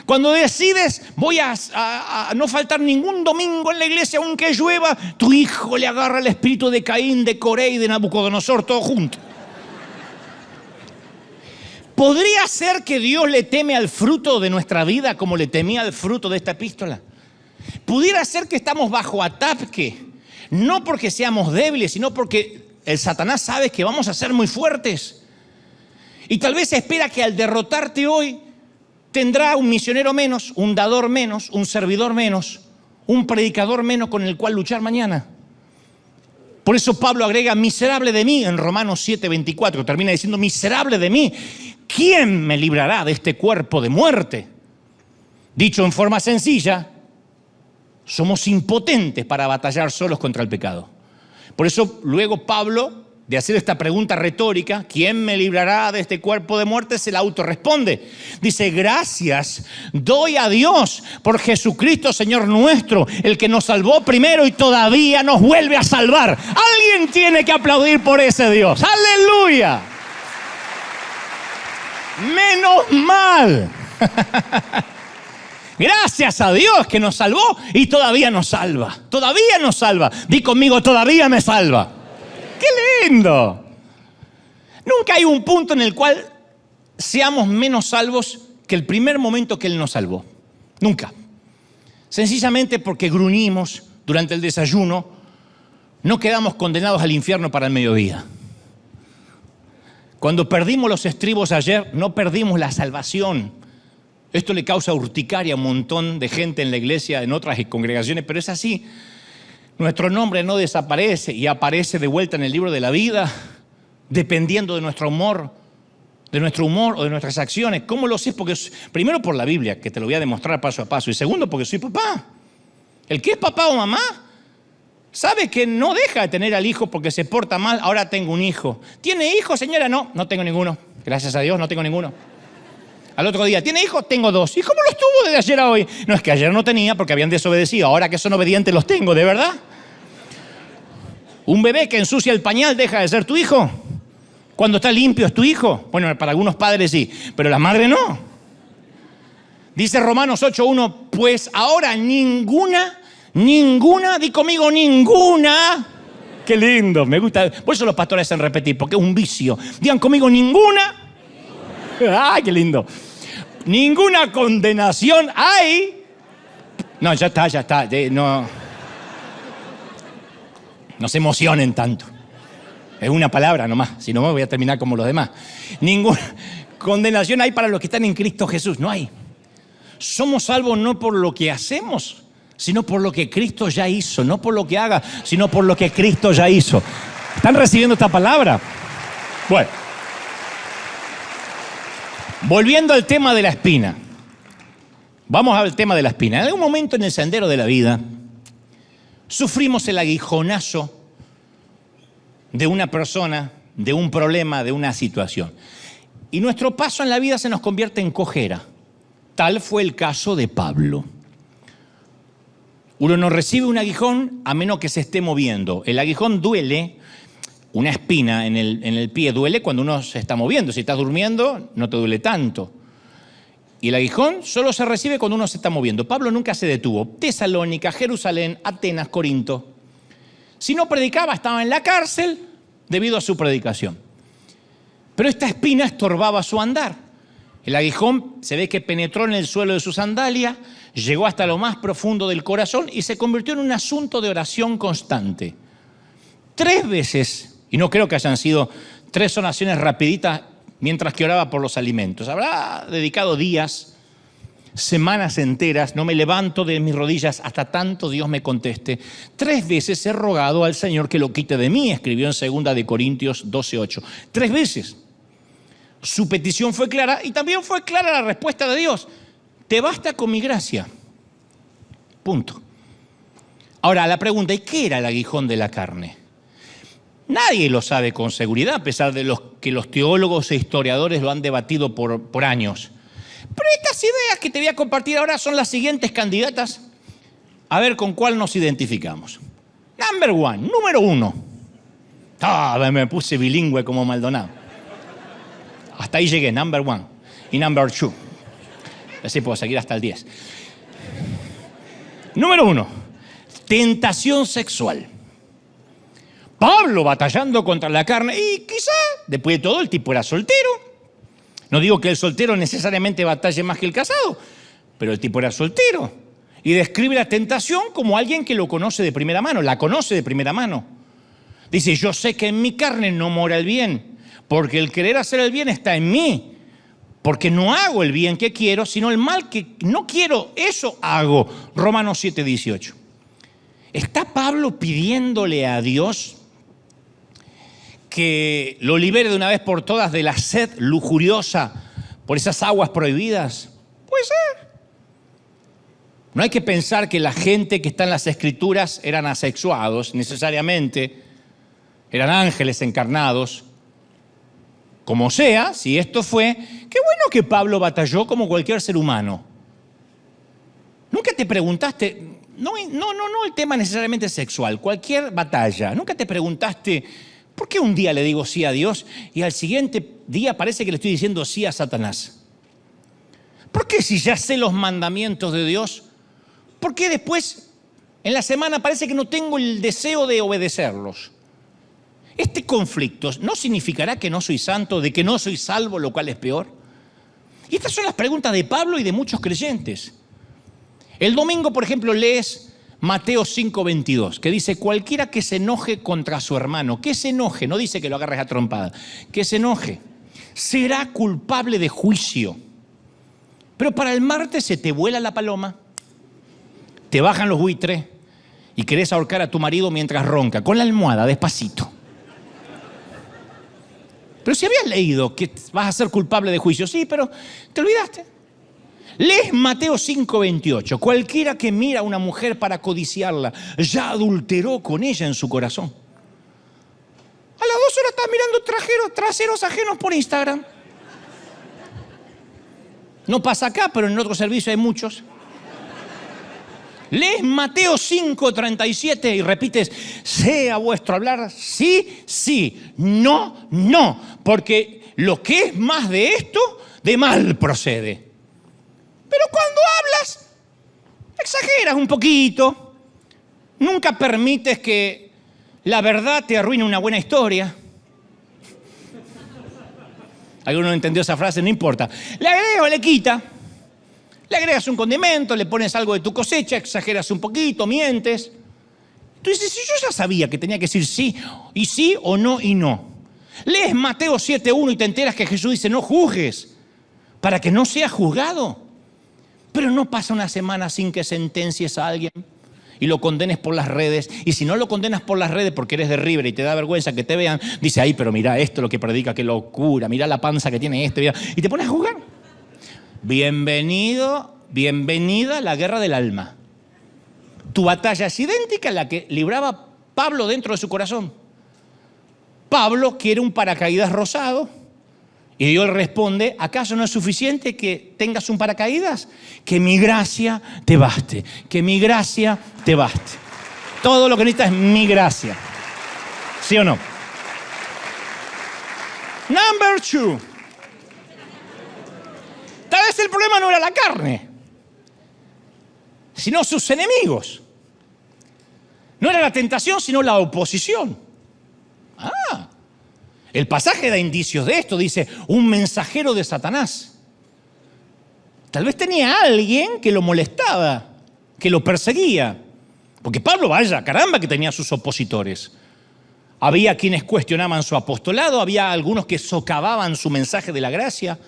Cuando decides voy a no faltar ningún domingo en la iglesia aunque llueva, tu hijo le agarra el espíritu de Caín, de Coré y de Nabucodonosor, todo junto. ¿Podría ser que Dios le teme al fruto de nuestra vida como le temía al fruto de esta epístola? ¿Pudiera ser que estamos bajo ataque? No porque seamos débiles, sino porque el Satanás sabe que vamos a ser muy fuertes. Y tal vez espera que al derrotarte hoy tendrá un misionero menos, un dador menos, un servidor menos, un predicador menos con el cual luchar mañana. Por eso Pablo agrega, miserable de mí, en Romanos 7:24. Termina diciendo, miserable de mí. ¿Quién me librará de este cuerpo de muerte? Dicho en forma sencilla, somos impotentes para batallar solos contra el pecado. Por eso luego Pablo, de hacer esta pregunta retórica, ¿quién me librará de este cuerpo de muerte?, se la autorresponde. Dice, gracias doy a Dios por Jesucristo Señor nuestro, el que nos salvó primero y todavía nos vuelve a salvar. Alguien tiene que aplaudir por ese Dios. ¡Aleluya! ¡Menos mal! Gracias a Dios que nos salvó y todavía nos salva. Todavía nos salva. Di conmigo, todavía me salva. ¡Qué lindo! Nunca hay un punto en el cual seamos menos salvos que el primer momento que Él nos salvó. Nunca. Sencillamente porque gruñimos durante el desayuno, no quedamos condenados al infierno para el mediodía. Cuando perdimos los estribos ayer, no perdimos la salvación. Esto le causa urticaria a un montón de gente en la iglesia, en otras congregaciones, pero es así. Nuestro nombre no desaparece y aparece de vuelta en el libro de la vida, dependiendo de nuestro humor o de nuestras acciones. ¿Cómo lo sé? Porque primero por la Biblia, que te lo voy a demostrar paso a paso, y segundo porque soy papá. El que es papá o mamá sabe que no deja de tener al hijo porque se porta mal. Ahora tengo un hijo. ¿Tiene hijos, señora? No, no tengo ninguno. Gracias a Dios, no tengo ninguno. Al otro día, ¿tiene hijos? Tengo 2. ¿Y cómo los tuvo desde ayer a hoy? No, es que ayer no tenía porque habían desobedecido. Ahora que son obedientes los tengo, ¿de verdad? ¿Un bebé que ensucia el pañal deja de ser tu hijo? ¿Cuando está limpio es tu hijo? Bueno, para algunos padres sí, pero la madre no. Dice Romanos 8:1, pues ahora ninguna, di conmigo, ninguna. Qué lindo, me gusta. Por eso los pastores hacen repetir, porque es un vicio. Digan conmigo, ninguna. ¡Ay, qué lindo! Ninguna condenación hay. No, ya está. No se emocionen tanto. Es una palabra nomás, si no me voy a terminar como los demás. Ninguna condenación hay para los que están en Cristo Jesús, no hay. Somos salvos no por lo que hacemos, sino por lo que Cristo ya hizo. No por lo que haga, sino por lo que Cristo ya hizo. ¿Están recibiendo esta palabra? Bueno. Volviendo al tema de la espina. Vamos al tema de la espina. En algún momento en el sendero de la vida, sufrimos el aguijonazo de una persona, de un problema, de una situación. Y nuestro paso en la vida se nos convierte en cojera. Tal fue el caso de Pablo. Uno no recibe un aguijón a menos que se esté moviendo. El aguijón duele, una espina en el pie duele cuando uno se está moviendo. Si estás durmiendo, no te duele tanto. Y el aguijón solo se recibe cuando uno se está moviendo. Pablo nunca se detuvo. Tesalónica, Jerusalén, Atenas, Corinto. Si no predicaba, estaba en la cárcel debido a su predicación. Pero esta espina estorbaba su andar. El aguijón se ve que penetró en el suelo de su sandalia, llegó hasta lo más profundo del corazón y se convirtió en un asunto de oración constante. 3 veces, y no creo que hayan sido 3 oraciones rapiditas mientras que oraba por los alimentos. Habrá dedicado días, semanas enteras, no me levanto de mis rodillas hasta tanto Dios me conteste. 3 veces he rogado al Señor que lo quite de mí, escribió en 2 Corintios 12:8. 3 veces. Su petición fue clara y también fue clara la respuesta de Dios. Te basta con mi gracia. Punto. Ahora, la pregunta, ¿y qué era el aguijón de la carne? Nadie lo sabe con seguridad, a pesar de que los teólogos e historiadores lo han debatido por años. Pero estas ideas que te voy a compartir ahora son las siguientes candidatas. A ver con cuál nos identificamos. Number 1, número 1. Me puse bilingüe como Maldonado. Hasta ahí llegué, number 1 y number 2. Así puedo seguir hasta el 10. Número 1, tentación sexual. Pablo batallando contra la carne y quizá, después de todo, el tipo era soltero. No digo que el soltero necesariamente batalle más que el casado, pero el tipo era soltero. Y describe la tentación como alguien que lo conoce de primera mano, la conoce de primera mano. Dice, yo sé que en mi carne no mora el bien, porque el querer hacer el bien está en mí. Porque no hago el bien que quiero, sino el mal que no quiero, eso hago. Romanos 7:18. ¿Está Pablo pidiéndole a Dios que lo libere de una vez por todas de la sed lujuriosa por esas aguas prohibidas? Puede ser. No hay que pensar que la gente que está en las Escrituras eran asexuados necesariamente, eran ángeles encarnados. Como sea, si esto fue, qué bueno que Pablo batalló como cualquier ser humano. Nunca te preguntaste, no el tema necesariamente sexual, cualquier batalla. Nunca te preguntaste, ¿por qué un día le digo sí a Dios y al siguiente día parece que le estoy diciendo sí a Satanás? ¿Por qué si ya sé los mandamientos de Dios, por qué después en la semana parece que no tengo el deseo de obedecerlos? Este conflicto no significará que no soy santo, de que no soy salvo, lo cual es peor. Y estas son las preguntas de Pablo y de muchos creyentes. El domingo, por ejemplo, lees Mateo 5:22, que dice, cualquiera que se enoje contra su hermano, que se enoje, no dice que lo agarres a trompada, que se enoje, será culpable de juicio. Pero para el martes se te vuela la paloma, te bajan los buitres y querés ahorcar a tu marido mientras ronca, con la almohada, despacito. Pero si habías leído que vas a ser culpable de juicio, sí, pero te olvidaste. Lees Mateo 5:28. Cualquiera que mira a una mujer para codiciarla, ya adulteró con ella en su corazón. A las 2 horas estás mirando traseros ajenos por Instagram. No pasa acá, pero en otro servicio hay muchos. Lees Mateo 5:37 y repites, sea vuestro hablar sí, sí, no, no, porque lo que es más de esto, de mal procede. Pero cuando hablas, exageras un poquito, nunca permites que la verdad te arruine una buena historia. ¿Alguno no entendió esa frase? No importa. Le agrega o le quita. Le agregas un condimento, le pones algo de tu cosecha, exageras un poquito, mientes. Tú dices, si yo ya sabía que tenía que decir sí, y sí o no y no. Lees Mateo 7:1 y te enteras que Jesús dice, no juzgues, para que no seas juzgado. Pero no pasa una semana sin que sentencies a alguien y lo condenes por las redes. Y si no lo condenas por las redes porque eres de River y te da vergüenza que te vean, dice, ay, pero mira esto lo que predica, qué locura, mira la panza que tiene este. Mira. Y te pones a jugar. Bienvenida a la guerra del alma. Tu batalla es idéntica a la que libraba Pablo dentro de su corazón. Pablo quiere un paracaídas rosado. Y Dios responde, ¿acaso no es suficiente que tengas un paracaídas? Que mi gracia te baste, que mi gracia te baste. Todo lo que necesitas es mi gracia. ¿Sí o no? Number 2. Tal vez el problema no era la carne, sino sus enemigos. No era la tentación, sino la oposición. El pasaje da indicios de esto, dice, un mensajero de Satanás. Tal vez tenía a alguien que lo molestaba, que lo perseguía. Porque Pablo, vaya, caramba, que tenía sus opositores. Había quienes cuestionaban su apostolado, había algunos que socavaban su mensaje de la gracia.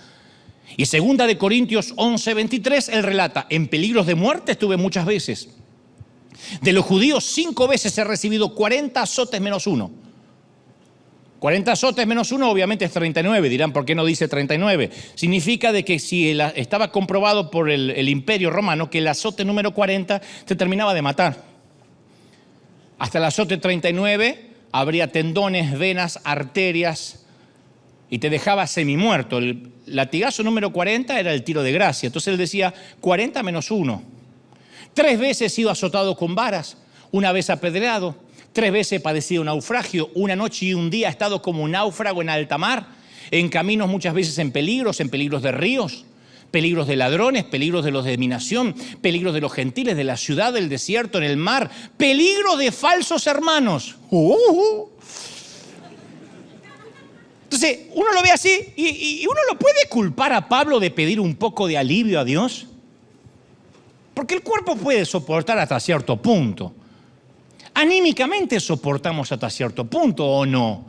Y 2 de Corintios 11:23, él relata, en peligros de muerte estuve muchas veces. De los judíos 5 veces he recibido 40 azotes menos 1. 40 azotes menos 1 obviamente es 39, dirán, ¿por qué no dice 39? Significa de que si estaba comprobado por el imperio romano que el azote número 40 te terminaba de matar. Hasta el azote 39 habría tendones, venas, arterias y te dejaba semimuerto. El latigazo número 40 era el tiro de gracia, entonces él decía 40 menos 1. 3 veces he sido azotado con varas, una vez apedreado. 3 veces he padecido naufragio, una noche y un día he estado como un náufrago en alta mar, en caminos muchas veces en peligros de ríos, peligros de ladrones, peligros de los de mi nación, peligros de los gentiles, de la ciudad, del desierto, en el mar, peligro de falsos hermanos. Entonces, uno lo ve así y uno lo puede culpar a Pablo de pedir un poco de alivio a Dios, porque el cuerpo puede soportar hasta cierto punto. Anímicamente soportamos hasta cierto punto, ¿o no?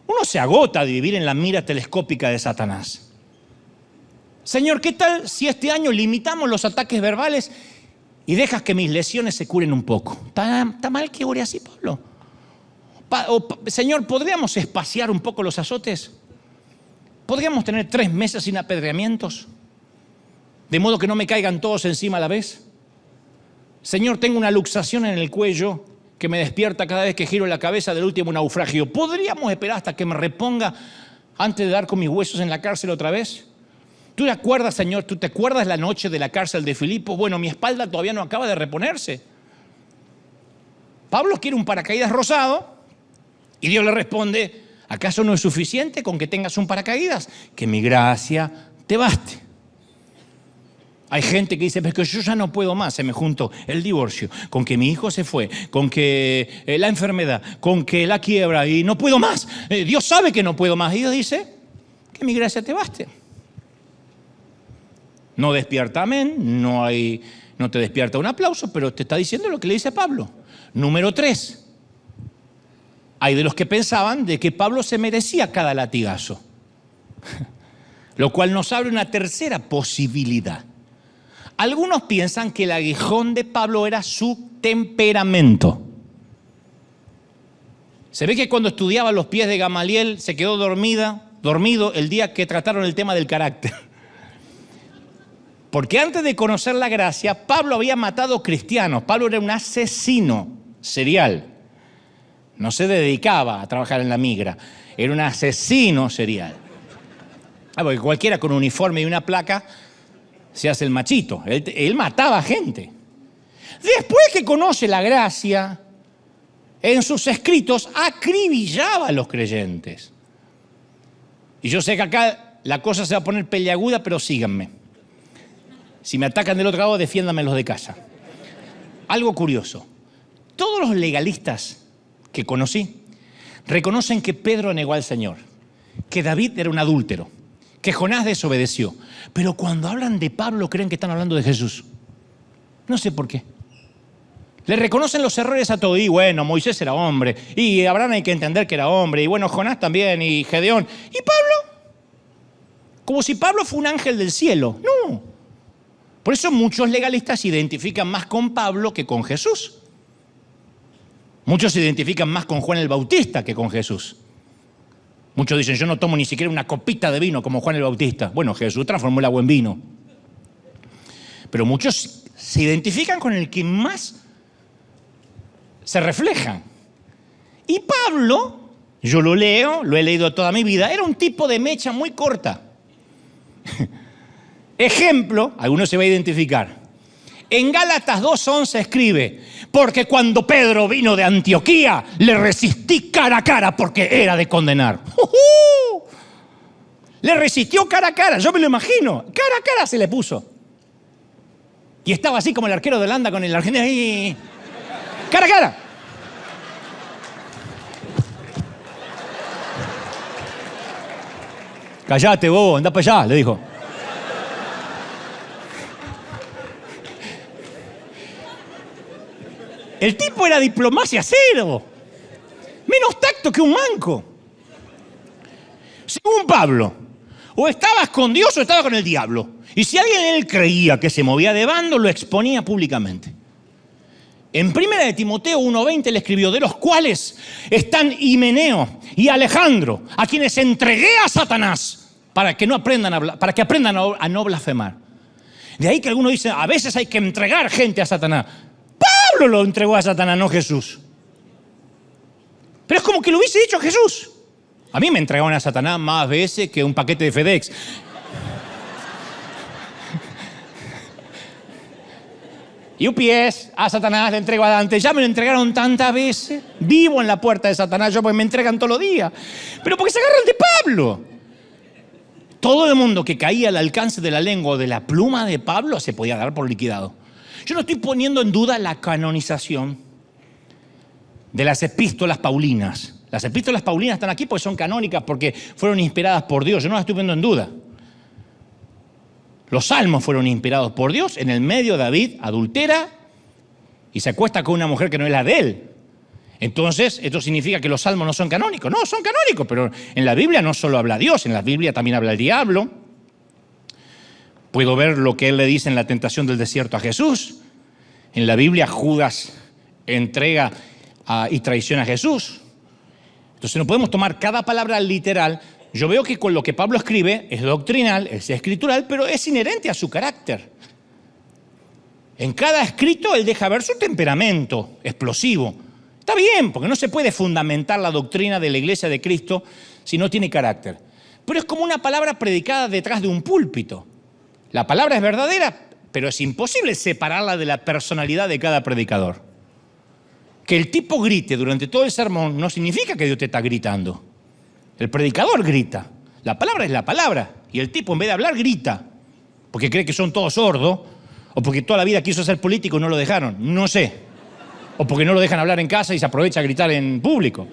Uno se agota de vivir en la mira telescópica de Satanás. Señor, ¿qué tal si este año limitamos los ataques verbales y dejas que mis lesiones se curen un poco? ¿Está mal que ore así, Pablo? Señor, ¿podríamos espaciar un poco los azotes? ¿Podríamos tener 3 meses sin apedreamientos? De modo que no me caigan todos encima a la vez. Señor, tengo una luxación en el cuello que me despierta cada vez que giro la cabeza del último naufragio. ¿Podríamos esperar hasta que me reponga antes de dar con mis huesos en la cárcel otra vez? ¿Tú te acuerdas, Señor? ¿Tú te acuerdas la noche de la cárcel de Filipo? Bueno, mi espalda todavía no acaba de reponerse. Pablo quiere un paracaídas rosado y Dios le responde, ¿acaso no es suficiente con que tengas un paracaídas? Que mi gracia te baste. Hay gente que dice, pero es que yo ya no puedo más, se me juntó el divorcio, con que mi hijo se fue, con que la enfermedad, con que la quiebra y no puedo más. Dios sabe que no puedo más. Y Dios dice, que mi gracia te baste. No despierta amén, no te despierta un aplauso, pero te está diciendo lo que le dice a Pablo. Número 3. Hay de los que pensaban de que Pablo se merecía cada latigazo. Lo cual nos abre una tercera posibilidad. Algunos piensan que el aguijón de Pablo era su temperamento. Se ve que cuando estudiaba a los pies de Gamaliel se quedó dormido el día que trataron el tema del carácter. Porque antes de conocer la gracia, Pablo había matado cristianos. Pablo era un asesino serial. No se dedicaba a trabajar en la migra. Era un asesino serial. Porque cualquiera con un uniforme y una placa se hace el machito. Él mataba gente. Después que conoce la gracia, en sus escritos acribillaba a los creyentes. Y yo sé que acá la cosa se va a poner peleaguda, pero síganme. Si me atacan del otro lado, defiéndanmelos de casa. Algo curioso. Todos los legalistas que conocí reconocen que Pedro negó al Señor, que David era un adúltero, que Jonás desobedeció. Pero cuando hablan de Pablo creen que están hablando de Jesús. No sé por qué. Le reconocen los errores a todo. Y bueno, Moisés era hombre. Y Abraham hay que entender que era hombre. Y bueno, Jonás también. Y Gedeón. ¿Y Pablo? Como si Pablo fue un ángel del cielo. No. Por eso muchos legalistas se identifican más con Pablo que con Jesús. Muchos se identifican más con Juan el Bautista que con Jesús. Muchos dicen, yo no tomo ni siquiera una copita de vino como Juan el Bautista. Bueno, Jesús transformó el agua en vino. Pero muchos se identifican con el que más se reflejan. Y Pablo, yo lo leo, lo he leído toda mi vida, era un tipo de mecha muy corta. Ejemplo, alguno se va a identificar. En Gálatas 2:11 escribe, porque cuando Pedro vino de Antioquía, le resistí cara a cara porque era de condenar. Le resistió cara a cara, yo me lo imagino. Cara a cara se le puso. Y estaba así como el arquero de Holanda con el argentino ahí. Cara a cara. Callate, bobo, anda para allá, le dijo. El tipo era diplomacia cero. Menos tacto que un manco. Según Pablo, o estabas con Dios o estabas con el diablo. Y si alguien en él creía que se movía de bando, lo exponía públicamente. En 1 de Timoteo 1:20 le escribió, de los cuales están Himeneo y Alejandro, a quienes entregué a Satanás, para que aprendan a no blasfemar. De ahí que algunos dicen, a veces hay que entregar gente a Satanás. Pablo lo entregó a Satanás, no Jesús. Pero es como que lo hubiese dicho Jesús. A mí me entregaron a Satanás más veces que un paquete de FedEx. Y UPS, a Satanás le entrego a Dante. Ya me lo entregaron tantas veces. Vivo en la puerta de Satanás yo porque me entregan todos los días. Pero porque se agarran de Pablo. Todo el mundo que caía al alcance de la lengua o de la pluma de Pablo se podía dar por liquidado. Yo no estoy poniendo en duda la canonización de las epístolas paulinas. Las epístolas paulinas están aquí porque son canónicas, porque fueron inspiradas por Dios. Yo no las estoy poniendo en duda. Los salmos fueron inspirados por Dios. En el medio David adultera y se acuesta con una mujer que no es la de él. Entonces, ¿esto significa que los salmos no son canónicos? No, son canónicos, pero en la Biblia no solo habla Dios, en la Biblia también habla el diablo. Puedo ver lo que él le dice en la tentación del desierto a Jesús. En la Biblia Judas entrega y traiciona a Jesús. Entonces no podemos tomar cada palabra literal. Yo veo que con lo que Pablo escribe es doctrinal, es escritural, pero es inherente a su carácter. En cada escrito él deja ver su temperamento explosivo. Está bien, porque no se puede fundamentar la doctrina de la Iglesia de Cristo si no tiene carácter. Pero es como una palabra predicada detrás de un púlpito. La palabra es verdadera, pero es imposible separarla de la personalidad de cada predicador. Que el tipo grite durante todo el sermón no significa que Dios te está gritando. El predicador grita. La palabra es la palabra. Y el tipo en vez de hablar grita. Porque cree que son todos sordos. O porque toda la vida quiso ser político y no lo dejaron. No sé. O porque no lo dejan hablar en casa y se aprovecha a gritar en público.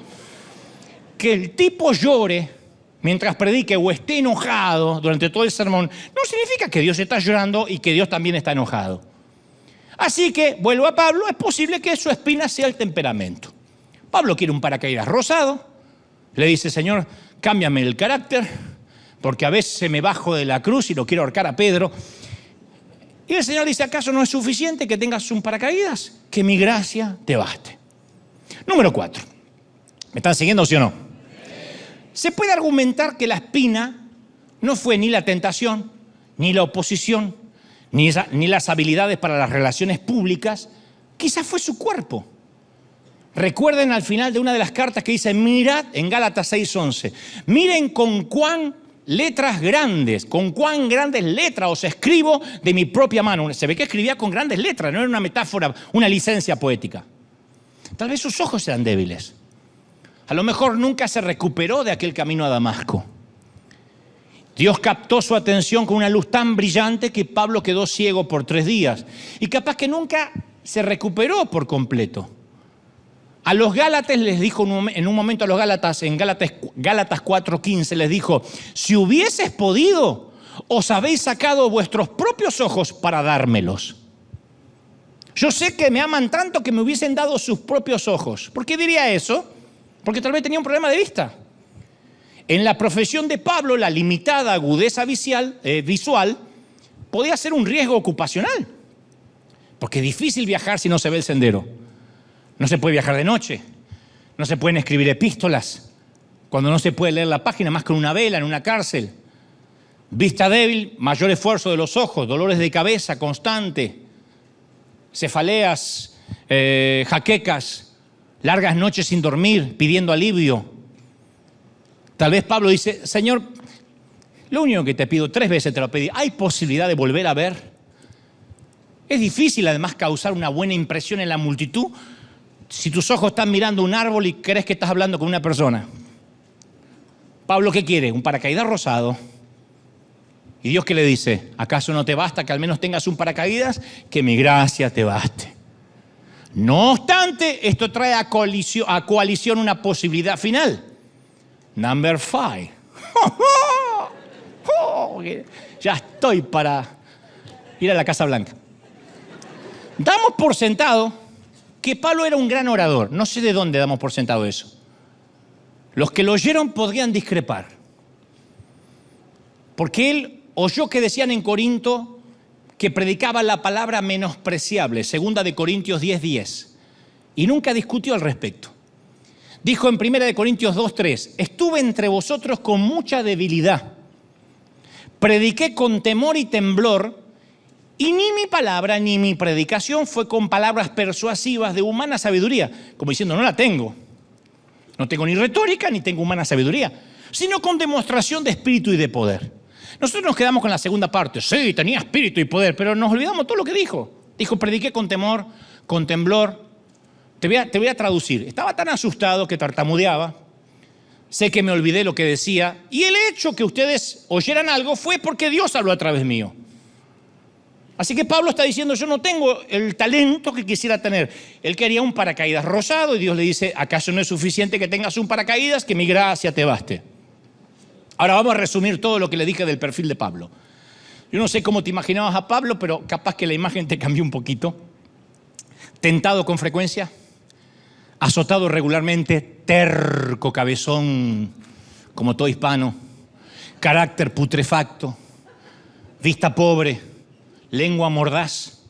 Que el tipo llore mientras predique o esté enojado durante todo el sermón, no significa que Dios está llorando y que Dios también está enojado. Así que, vuelvo a Pablo, es posible que su espina sea el temperamento. Pablo quiere un paracaídas rosado, le dice, Señor, cámbiame el carácter, porque a veces me bajo de la cruz y lo quiero ahorcar a Pedro. Y el Señor dice, ¿acaso no es suficiente que tengas un paracaídas? Que mi gracia te baste. Número 4. ¿Me están siguiendo, sí o no? Se puede argumentar que la espina no fue ni la tentación, ni la oposición, ni las habilidades para las relaciones públicas. Quizás fue su cuerpo. Recuerden al final de una de las cartas que dice, mirad en Gálatas 6:11, miren con cuán grandes letras os escribo de mi propia mano. Se ve que escribía con grandes letras, no era una metáfora, una licencia poética. Tal vez sus ojos eran débiles. A lo mejor nunca se recuperó de aquel camino a Damasco. Dios captó su atención con una luz tan brillante que Pablo quedó ciego por 3 días. Y capaz que nunca se recuperó por completo. A los Gálatas les dijo en un momento en Gálatas 4:15 les dijo, si hubieses podido, os habéis sacado vuestros propios ojos para dármelos. Yo sé que me aman tanto que me hubiesen dado sus propios ojos. ¿Por qué diría eso? Porque tal vez tenía un problema de vista. En la profesión de Pablo, la limitada agudeza visual podía ser un riesgo ocupacional, porque es difícil viajar si no se ve el sendero. No se puede viajar de noche, no se pueden escribir epístolas, cuando no se puede leer la página más con una vela en una cárcel. Vista débil, mayor esfuerzo de los ojos, dolores de cabeza constante, cefaleas, jaquecas, largas noches sin dormir, pidiendo alivio. Tal vez Pablo dice, Señor, lo único que te pido, 3 veces te lo pedí, ¿hay posibilidad de volver a ver? Es difícil además causar una buena impresión en la multitud si tus ojos están mirando un árbol y crees que estás hablando con una persona. Pablo, ¿qué quiere? Un paracaídas rosado. ¿Y Dios qué le dice? ¿Acaso no te basta que al menos tengas un paracaídas? Que mi gracia te baste. No obstante, esto trae a coalición una posibilidad final. Number 5. Ya estoy para ir a la Casa Blanca. Damos por sentado que Pablo era un gran orador. No sé de dónde damos por sentado eso. Los que lo oyeron podrían discrepar. Porque él oyó que decían en Corinto que predicaba la palabra menospreciable, 2 de Corintios 10:10, y nunca discutió al respecto. Dijo en 1 de Corintios 2:3, estuve entre vosotros con mucha debilidad, prediqué con temor y temblor, y ni mi palabra ni mi predicación fue con palabras persuasivas de humana sabiduría, como diciendo, no la tengo. No tengo ni retórica ni tengo humana sabiduría, sino con demostración de espíritu y de poder. Nosotros nos quedamos con la segunda parte. Sí, tenía espíritu y poder, pero nos olvidamos todo lo que dijo. Dijo, prediqué con temor, con temblor. Te voy a traducir. Estaba tan asustado que tartamudeaba. Sé que me olvidé lo que decía. Y el hecho que ustedes oyeran algo fue porque Dios habló a través mío. Así que Pablo está diciendo, yo no tengo el talento que quisiera tener. Él quería un paracaídas rosado y Dios le dice, ¿acaso no es suficiente que tengas un paracaídas? Que mi gracia te baste. Ahora vamos a resumir todo lo que le dije del perfil de Pablo. Yo no sé cómo te imaginabas a Pablo, pero capaz que la imagen te cambió un poquito. Tentado con frecuencia, azotado regularmente, terco, cabezón, como todo hispano, carácter putrefacto, vista pobre, lengua mordaz.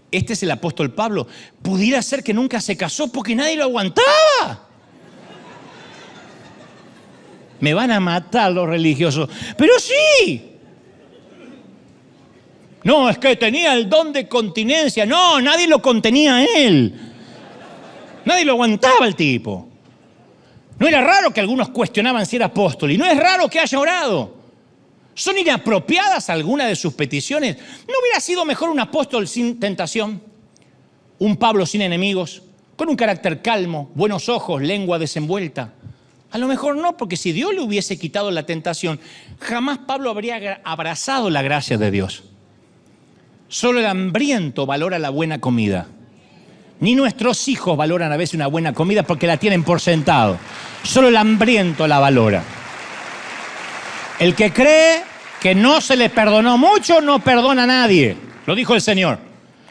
Este es el apóstol Pablo. Pudiera ser que nunca se casó porque nadie lo aguantaba. Me van a matar los religiosos. Pero sí. No, es que tenía el don de continencia. No, nadie lo contenía a él. Nadie lo aguantaba el tipo. No era raro que algunos cuestionaban si era apóstol. Y no es raro que haya orado. ¿Son inapropiadas algunas de sus peticiones? ¿No hubiera sido mejor un apóstol sin tentación? Un Pablo sin enemigos, con un carácter calmo, buenos ojos, lengua desenvuelta. A lo mejor no, porque si Dios le hubiese quitado la tentación, jamás Pablo habría abrazado la gracia de Dios. Solo el hambriento valora la buena comida. Ni nuestros hijos valoran a veces una buena comida porque la tienen por sentado. Solo el hambriento la valora. El que cree que no se le perdonó mucho, no perdona a nadie. Lo dijo el Señor.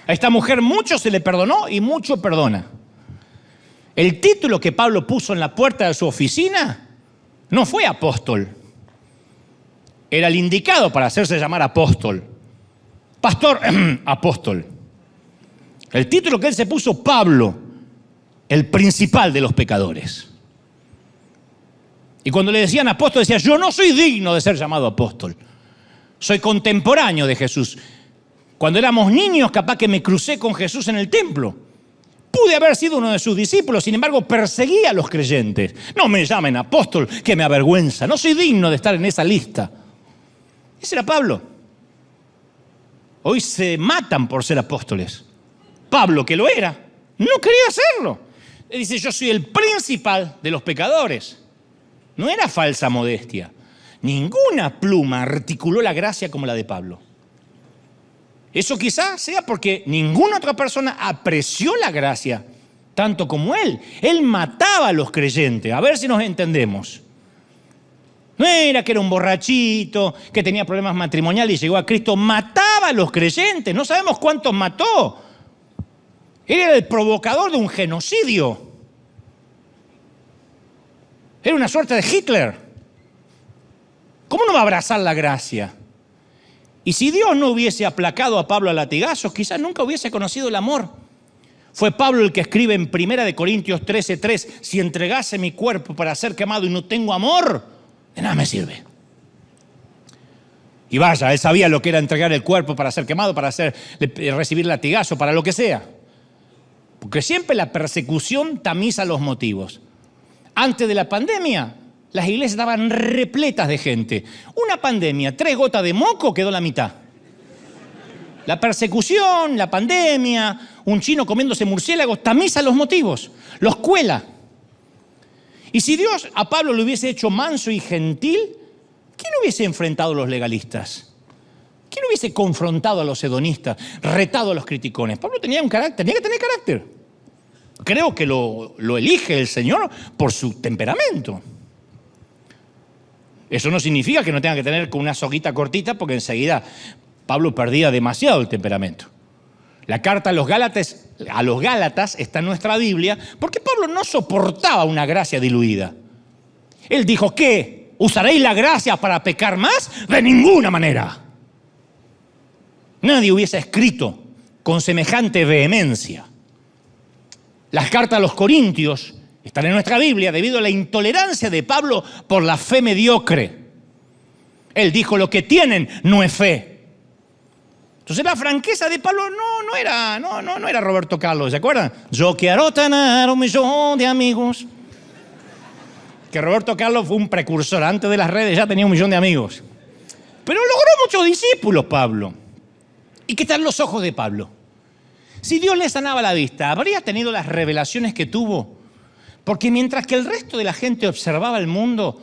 A esta mujer mucho se le perdonó y mucho perdona. El título que Pablo puso en la puerta de su oficina no fue apóstol. Era el indicado para hacerse llamar apóstol. Pastor, apóstol. El título que él se puso, Pablo, el principal de los pecadores. Y cuando le decían apóstol, decía, yo no soy digno de ser llamado apóstol. Soy contemporáneo de Jesús. Cuando éramos niños, capaz que me crucé con Jesús en el templo. Pude haber sido uno de sus discípulos, sin embargo, perseguía a los creyentes. No me llamen apóstol, que me avergüenza. No soy digno de estar en esa lista. Ese era Pablo. Hoy se matan por ser apóstoles. Pablo, que lo era, no quería hacerlo. Él dice, yo soy el principal de los pecadores. No era falsa modestia. Ninguna pluma articuló la gracia como la de Pablo. Eso quizás sea porque ninguna otra persona apreció la gracia tanto como él. Él mataba a los creyentes. A ver si nos entendemos. No era que era un borrachito, que tenía problemas matrimoniales y llegó a Cristo. Mataba a los creyentes. No sabemos cuántos mató. Él era el provocador de un genocidio. Era una suerte de Hitler. ¿Cómo no va a abrazar la gracia? Y si Dios no hubiese aplacado a Pablo a latigazos, quizás nunca hubiese conocido el amor. Fue Pablo el que escribe en 1 Corintios 13:3, si entregase mi cuerpo para ser quemado y no tengo amor, de nada me sirve. Y vaya, él sabía lo que era entregar el cuerpo para ser quemado, para recibir latigazo, para lo que sea. Porque siempre la persecución tamiza los motivos. Antes de la pandemia, las iglesias estaban repletas de gente. Una pandemia, 3 gotas de moco, quedó la mitad. La persecución, la pandemia, un chino comiéndose murciélagos, tamiza los motivos, los cuela. Y si Dios a Pablo lo hubiese hecho manso y gentil, ¿quién hubiese enfrentado a los legalistas? ¿Quién hubiese confrontado a los hedonistas, retado a los criticones? Pablo tenía un carácter, tenía que tener carácter. Creo que lo elige el Señor por su temperamento. Eso no significa que no tenga que tener con una soguita cortita, porque enseguida Pablo perdía demasiado el temperamento. La carta a los Gálatas está en nuestra Biblia porque Pablo no soportaba una gracia diluida. Él dijo, ¿qué? ¿Usaréis la gracia para pecar más? De ninguna manera. Nadie hubiese escrito con semejante vehemencia. Las cartas a los Corintios están en nuestra Biblia debido a la intolerancia de Pablo por la fe mediocre. Él dijo, lo que tienen no es fe. Entonces la franqueza de Pablo no era Roberto Carlos, ¿se acuerdan? Yo quiero tener 1 millón de amigos. Que Roberto Carlos fue un precursor, antes de las redes ya tenía 1 millón de amigos. Pero logró muchos discípulos Pablo. ¿Y qué tal los ojos de Pablo? Si Dios le sanaba la vista, ¿habría tenido las revelaciones que tuvo? Porque mientras que el resto de la gente observaba el mundo,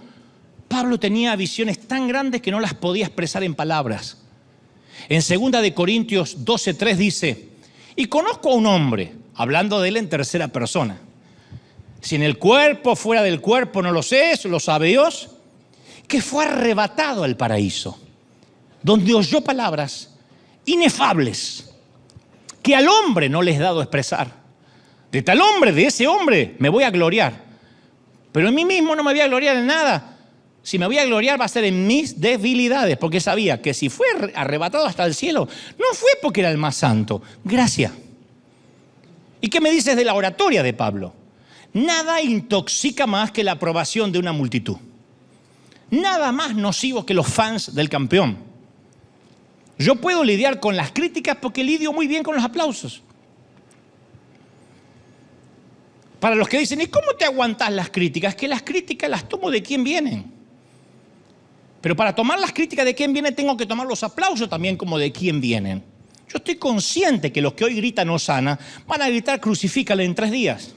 Pablo tenía visiones tan grandes que no las podía expresar en palabras. En 2 Corintios 12:3 dice, y conozco a un hombre, hablando de él en tercera persona. Si en el cuerpo, fuera del cuerpo, no lo sé, eso lo sabe Dios, que fue arrebatado al paraíso, donde oyó palabras inefables, que al hombre no les es dado expresar. De tal hombre, de ese hombre, me voy a gloriar. Pero en mí mismo no me voy a gloriar en nada. Si me voy a gloriar va a ser en mis debilidades, porque sabía que si fue arrebatado hasta el cielo, no fue porque era el más santo, gracia. ¿Y qué me dices de la oratoria de Pablo? Nada intoxica más que la aprobación de una multitud. Nada más nocivo que los fans del campeón. Yo puedo lidiar con las críticas porque lidio muy bien con los aplausos. Para los que dicen, ¿y cómo te aguantás las críticas? Que las críticas las tomo de quién vienen. Pero para tomar las críticas de quién viene, tengo que tomar los aplausos también como de quién vienen. Yo estoy consciente que los que hoy gritan Hosana van a gritar crucifícale en 3 días.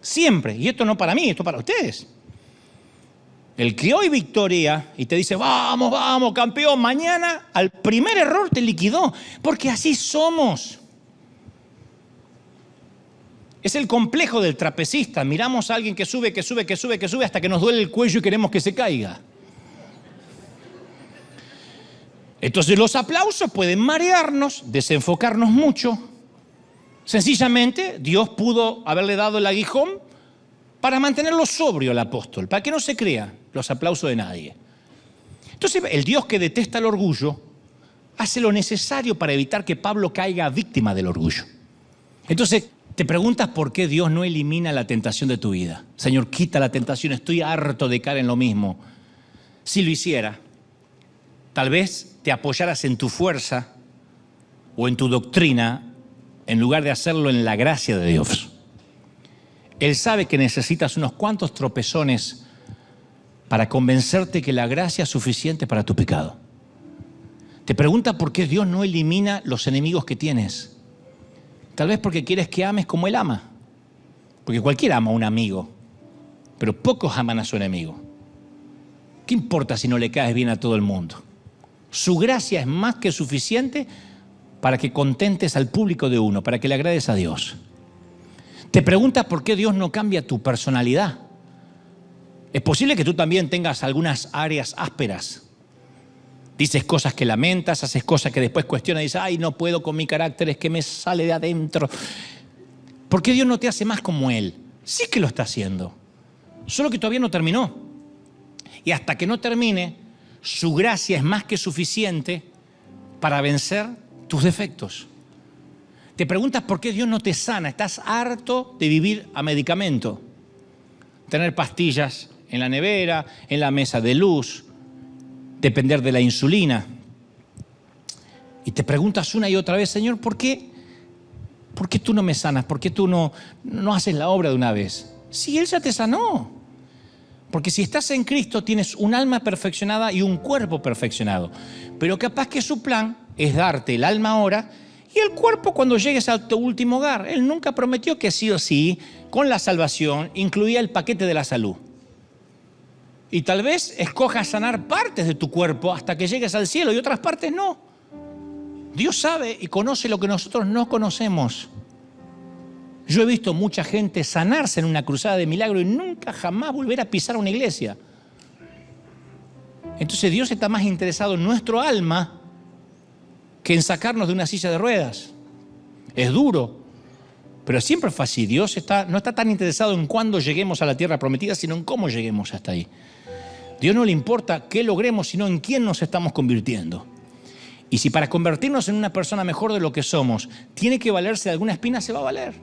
Siempre. Y esto no para mí, esto para ustedes. El que hoy victoria y te dice, vamos, vamos, campeón, mañana al primer error te liquidó. Porque así somos. Es el complejo del trapecista. Miramos a alguien que sube hasta que nos duele el cuello y queremos que se caiga. Entonces los aplausos pueden marearnos, desenfocarnos mucho. Sencillamente Dios pudo haberle dado el aguijón para mantenerlo sobrio al apóstol, para que no se crea los aplausos de nadie. Entonces el Dios que detesta el orgullo hace lo necesario para evitar que Pablo caiga víctima del orgullo. Entonces te preguntas por qué Dios no elimina la tentación de tu vida. Señor, quita la tentación, estoy harto de caer en lo mismo. Si lo hiciera, tal vez te apoyaras en tu fuerza o en tu doctrina en lugar de hacerlo en la gracia de Dios. Él sabe que necesitas unos cuantos tropezones para convencerte que la gracia es suficiente para tu pecado. Te pregunta por qué Dios no elimina los enemigos que tienes. Tal vez porque quieres que ames como Él ama. Porque cualquiera ama a un amigo, pero pocos aman a su enemigo. ¿Qué importa si no le caes bien a todo el mundo? Su gracia es más que suficiente para que contentes al público de uno, para que le agrades a Dios. Te preguntas por qué Dios no cambia tu personalidad. Es posible que tú también tengas algunas áreas ásperas. Dices cosas que lamentas, haces cosas que después cuestionas y dices, ay, no puedo con mi carácter, es que me sale de adentro. ¿Por qué Dios no te hace más como Él? Sí que lo está haciendo, solo que todavía no terminó. Y hasta que no termine, su gracia es más que suficiente para vencer tus defectos. Te preguntas por qué Dios no te sana. Estás harto de vivir a medicamento. Tener pastillas en la nevera, en la mesa de luz, depender de la insulina. Y te preguntas una y otra vez, Señor, ¿por qué tú no me sanas? ¿Por qué tú no haces la obra de una vez? Si Él ya te sanó. Porque si estás en Cristo tienes un alma perfeccionada y un cuerpo perfeccionado. Pero capaz que su plan es darte el alma ahora y el cuerpo cuando llegues a tu último hogar. Él nunca prometió que sí o sí, con la salvación, incluía el paquete de la salud. Y tal vez escojas sanar partes de tu cuerpo hasta que llegues al cielo y otras partes no. Dios sabe y conoce lo que nosotros no conocemos. Yo he visto mucha gente sanarse en una cruzada de milagro y nunca jamás volver a pisar una iglesia. Entonces Dios está más interesado en nuestro alma que en sacarnos de una silla de ruedas. Es duro, pero siempre fue así. Dios no está tan interesado en cuándo lleguemos a la tierra prometida, sino en cómo lleguemos hasta ahí. Dios no le importa qué logremos, sino en quién nos estamos convirtiendo. Y si para convertirnos en una persona mejor de lo que somos, tiene que valerse de alguna espina, se va a valer.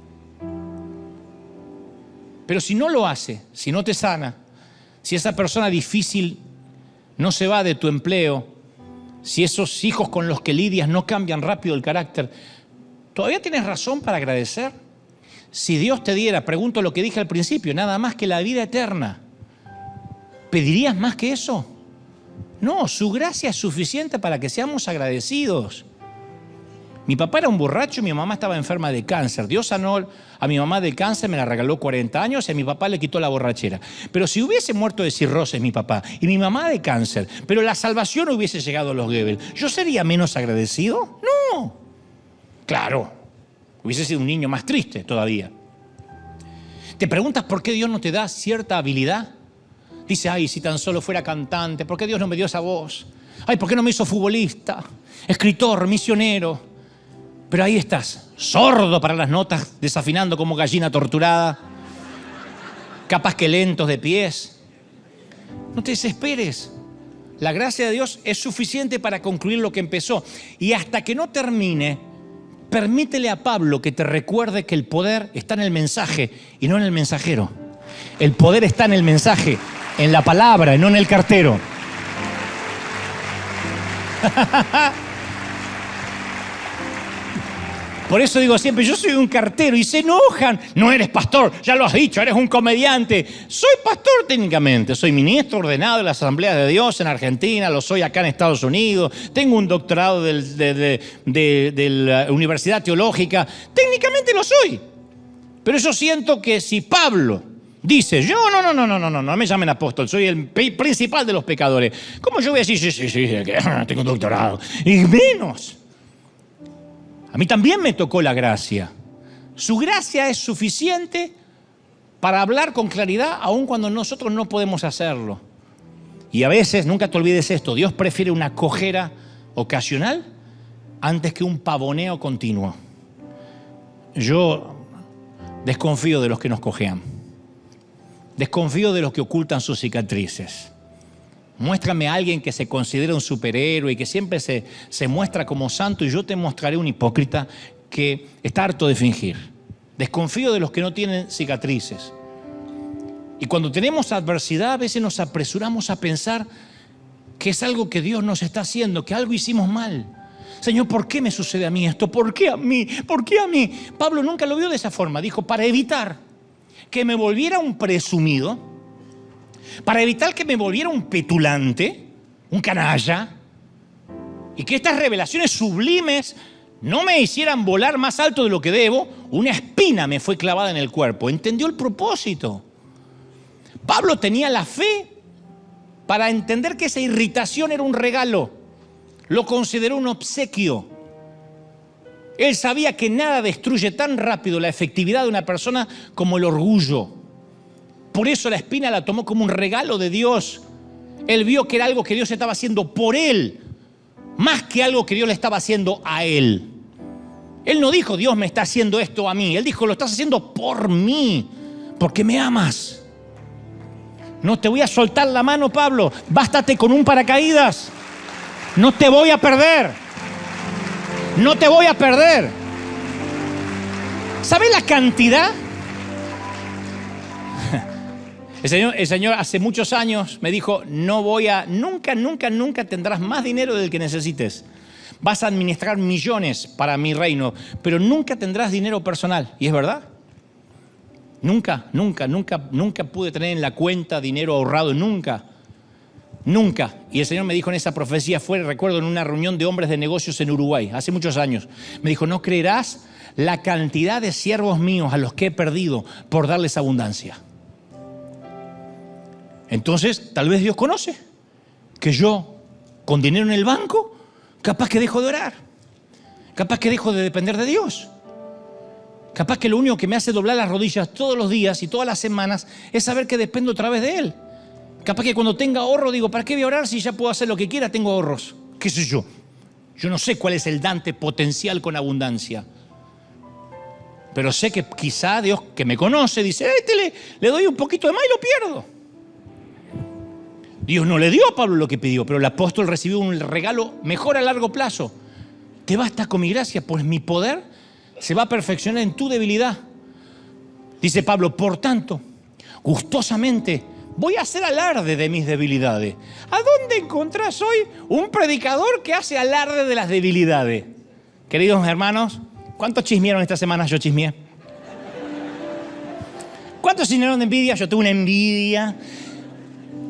Pero si no lo hace, si no te sana, si esa persona difícil no se va de tu empleo, si esos hijos con los que lidias no cambian rápido el carácter, ¿todavía tienes razón para agradecer? Si Dios te diera, pregunto lo que dije al principio, nada más que la vida eterna, ¿pedirías más que eso? No, su gracia es suficiente para que seamos agradecidos. Mi papá era un borracho y mi mamá estaba enferma de cáncer. Dios sanó a mi mamá del cáncer, me la regaló 40 años y a mi papá le quitó la borrachera. Pero si hubiese muerto de cirrosis mi papá y mi mamá de cáncer, pero la salvación hubiese llegado a los Goebbels, ¿yo sería menos agradecido? No. Claro, hubiese sido un niño más triste todavía. ¿Te preguntas por qué Dios no te da cierta habilidad? Dice, ay, si tan solo fuera cantante, ¿por qué Dios no me dio esa voz? Ay, ¿por qué no me hizo futbolista, escritor, misionero? Pero ahí estás, sordo para las notas, desafinando como gallina torturada, capaz que lentos de pies. No te desesperes. La gracia de Dios es suficiente para concluir lo que empezó. Y hasta que no termine, permítele a Pablo que te recuerde que el poder está en el mensaje y no en el mensajero. El poder está en el mensaje, en la palabra y no en el cartero. Por eso digo siempre, yo soy un cartero y se enojan. No eres pastor, ya lo has dicho, eres un comediante. Soy pastor técnicamente, soy ministro ordenado de la Asamblea de Dios en Argentina, lo soy acá en Estados Unidos, tengo un doctorado de la Universidad Teológica, técnicamente lo soy. Pero yo siento que si Pablo dice, yo no me llamen apóstol, soy el principal de los pecadores, ¿cómo yo voy a decir, sí, tengo un doctorado? Y menos. A mí también me tocó la gracia. Su gracia es suficiente para hablar con claridad, aun cuando nosotros no podemos hacerlo. Y a veces, nunca te olvides esto, Dios prefiere una cojera ocasional antes que un pavoneo continuo. Yo desconfío de los que nos cojean. Desconfío de los que ocultan sus cicatrices. Muéstrame a alguien que se considera un superhéroe y que siempre se muestra como santo y yo te mostraré un hipócrita que está harto de fingir. Desconfío de los que no tienen cicatrices. Y cuando tenemos adversidad a veces nos apresuramos a pensar que es algo que Dios nos está haciendo, que algo hicimos mal. Señor, ¿por qué me sucede a mí esto? ¿Por qué a mí? ¿Por qué a mí? Pablo nunca lo vio de esa forma. Dijo, para evitar que me volviera un presumido, para evitar que me volviera un petulante, un canalla, y que estas revelaciones sublimes no me hicieran volar más alto de lo que debo, una espina me fue clavada en el cuerpo. Entendió el propósito. Pablo tenía la fe para entender que esa irritación era un regalo. Lo consideró un obsequio. Él sabía que nada destruye tan rápido la efectividad de una persona como el orgullo. Por eso la espina la tomó como un regalo de Dios. Él vio que era algo que Dios estaba haciendo por él, más que algo que Dios le estaba haciendo a él. Él no dijo, Dios me está haciendo esto a mí. Él dijo, lo estás haciendo por mí, porque me amas. No te voy a soltar la mano, Pablo. Bástate con un paracaídas. No te voy a perder. No te voy a perder. ¿Sabes la cantidad? El Señor hace muchos años me dijo, nunca tendrás más dinero del que necesites. Vas a administrar millones para mi reino, pero nunca tendrás dinero personal. ¿Y es verdad? Nunca pude tener en la cuenta dinero ahorrado, nunca. Y el Señor me dijo en esa profecía, recuerdo, en una reunión de hombres de negocios en Uruguay, hace muchos años. Me dijo, no creerás la cantidad de siervos míos a los que he perdido por darles abundancia. Entonces, tal vez Dios conoce que yo, con dinero en el banco, capaz que dejo de orar, capaz que dejo de depender de Dios. Capaz que lo único que me hace doblar las rodillas todos los días y todas las semanas es saber que dependo otra vez de Él. Capaz que cuando tenga ahorro digo, ¿para qué voy a orar si ya puedo hacer lo que quiera? Tengo ahorros. ¿Qué sé yo? Yo no sé cuál es el Dante potencial con abundancia. Pero sé que quizá Dios, que me conoce, dice, le doy un poquito de más y lo pierdo. Dios no le dio a Pablo lo que pidió, pero el apóstol recibió un regalo mejor a largo plazo. Te basta con mi gracia, pues mi poder se va a perfeccionar en tu debilidad. Dice Pablo, por tanto, gustosamente voy a hacer alarde de mis debilidades. ¿A dónde encontrás hoy un predicador que hace alarde de las debilidades? Queridos hermanos, ¿cuántos chismearon esta semana? Yo chismeé. ¿Cuántos chismearon de envidia? Yo tuve una envidia.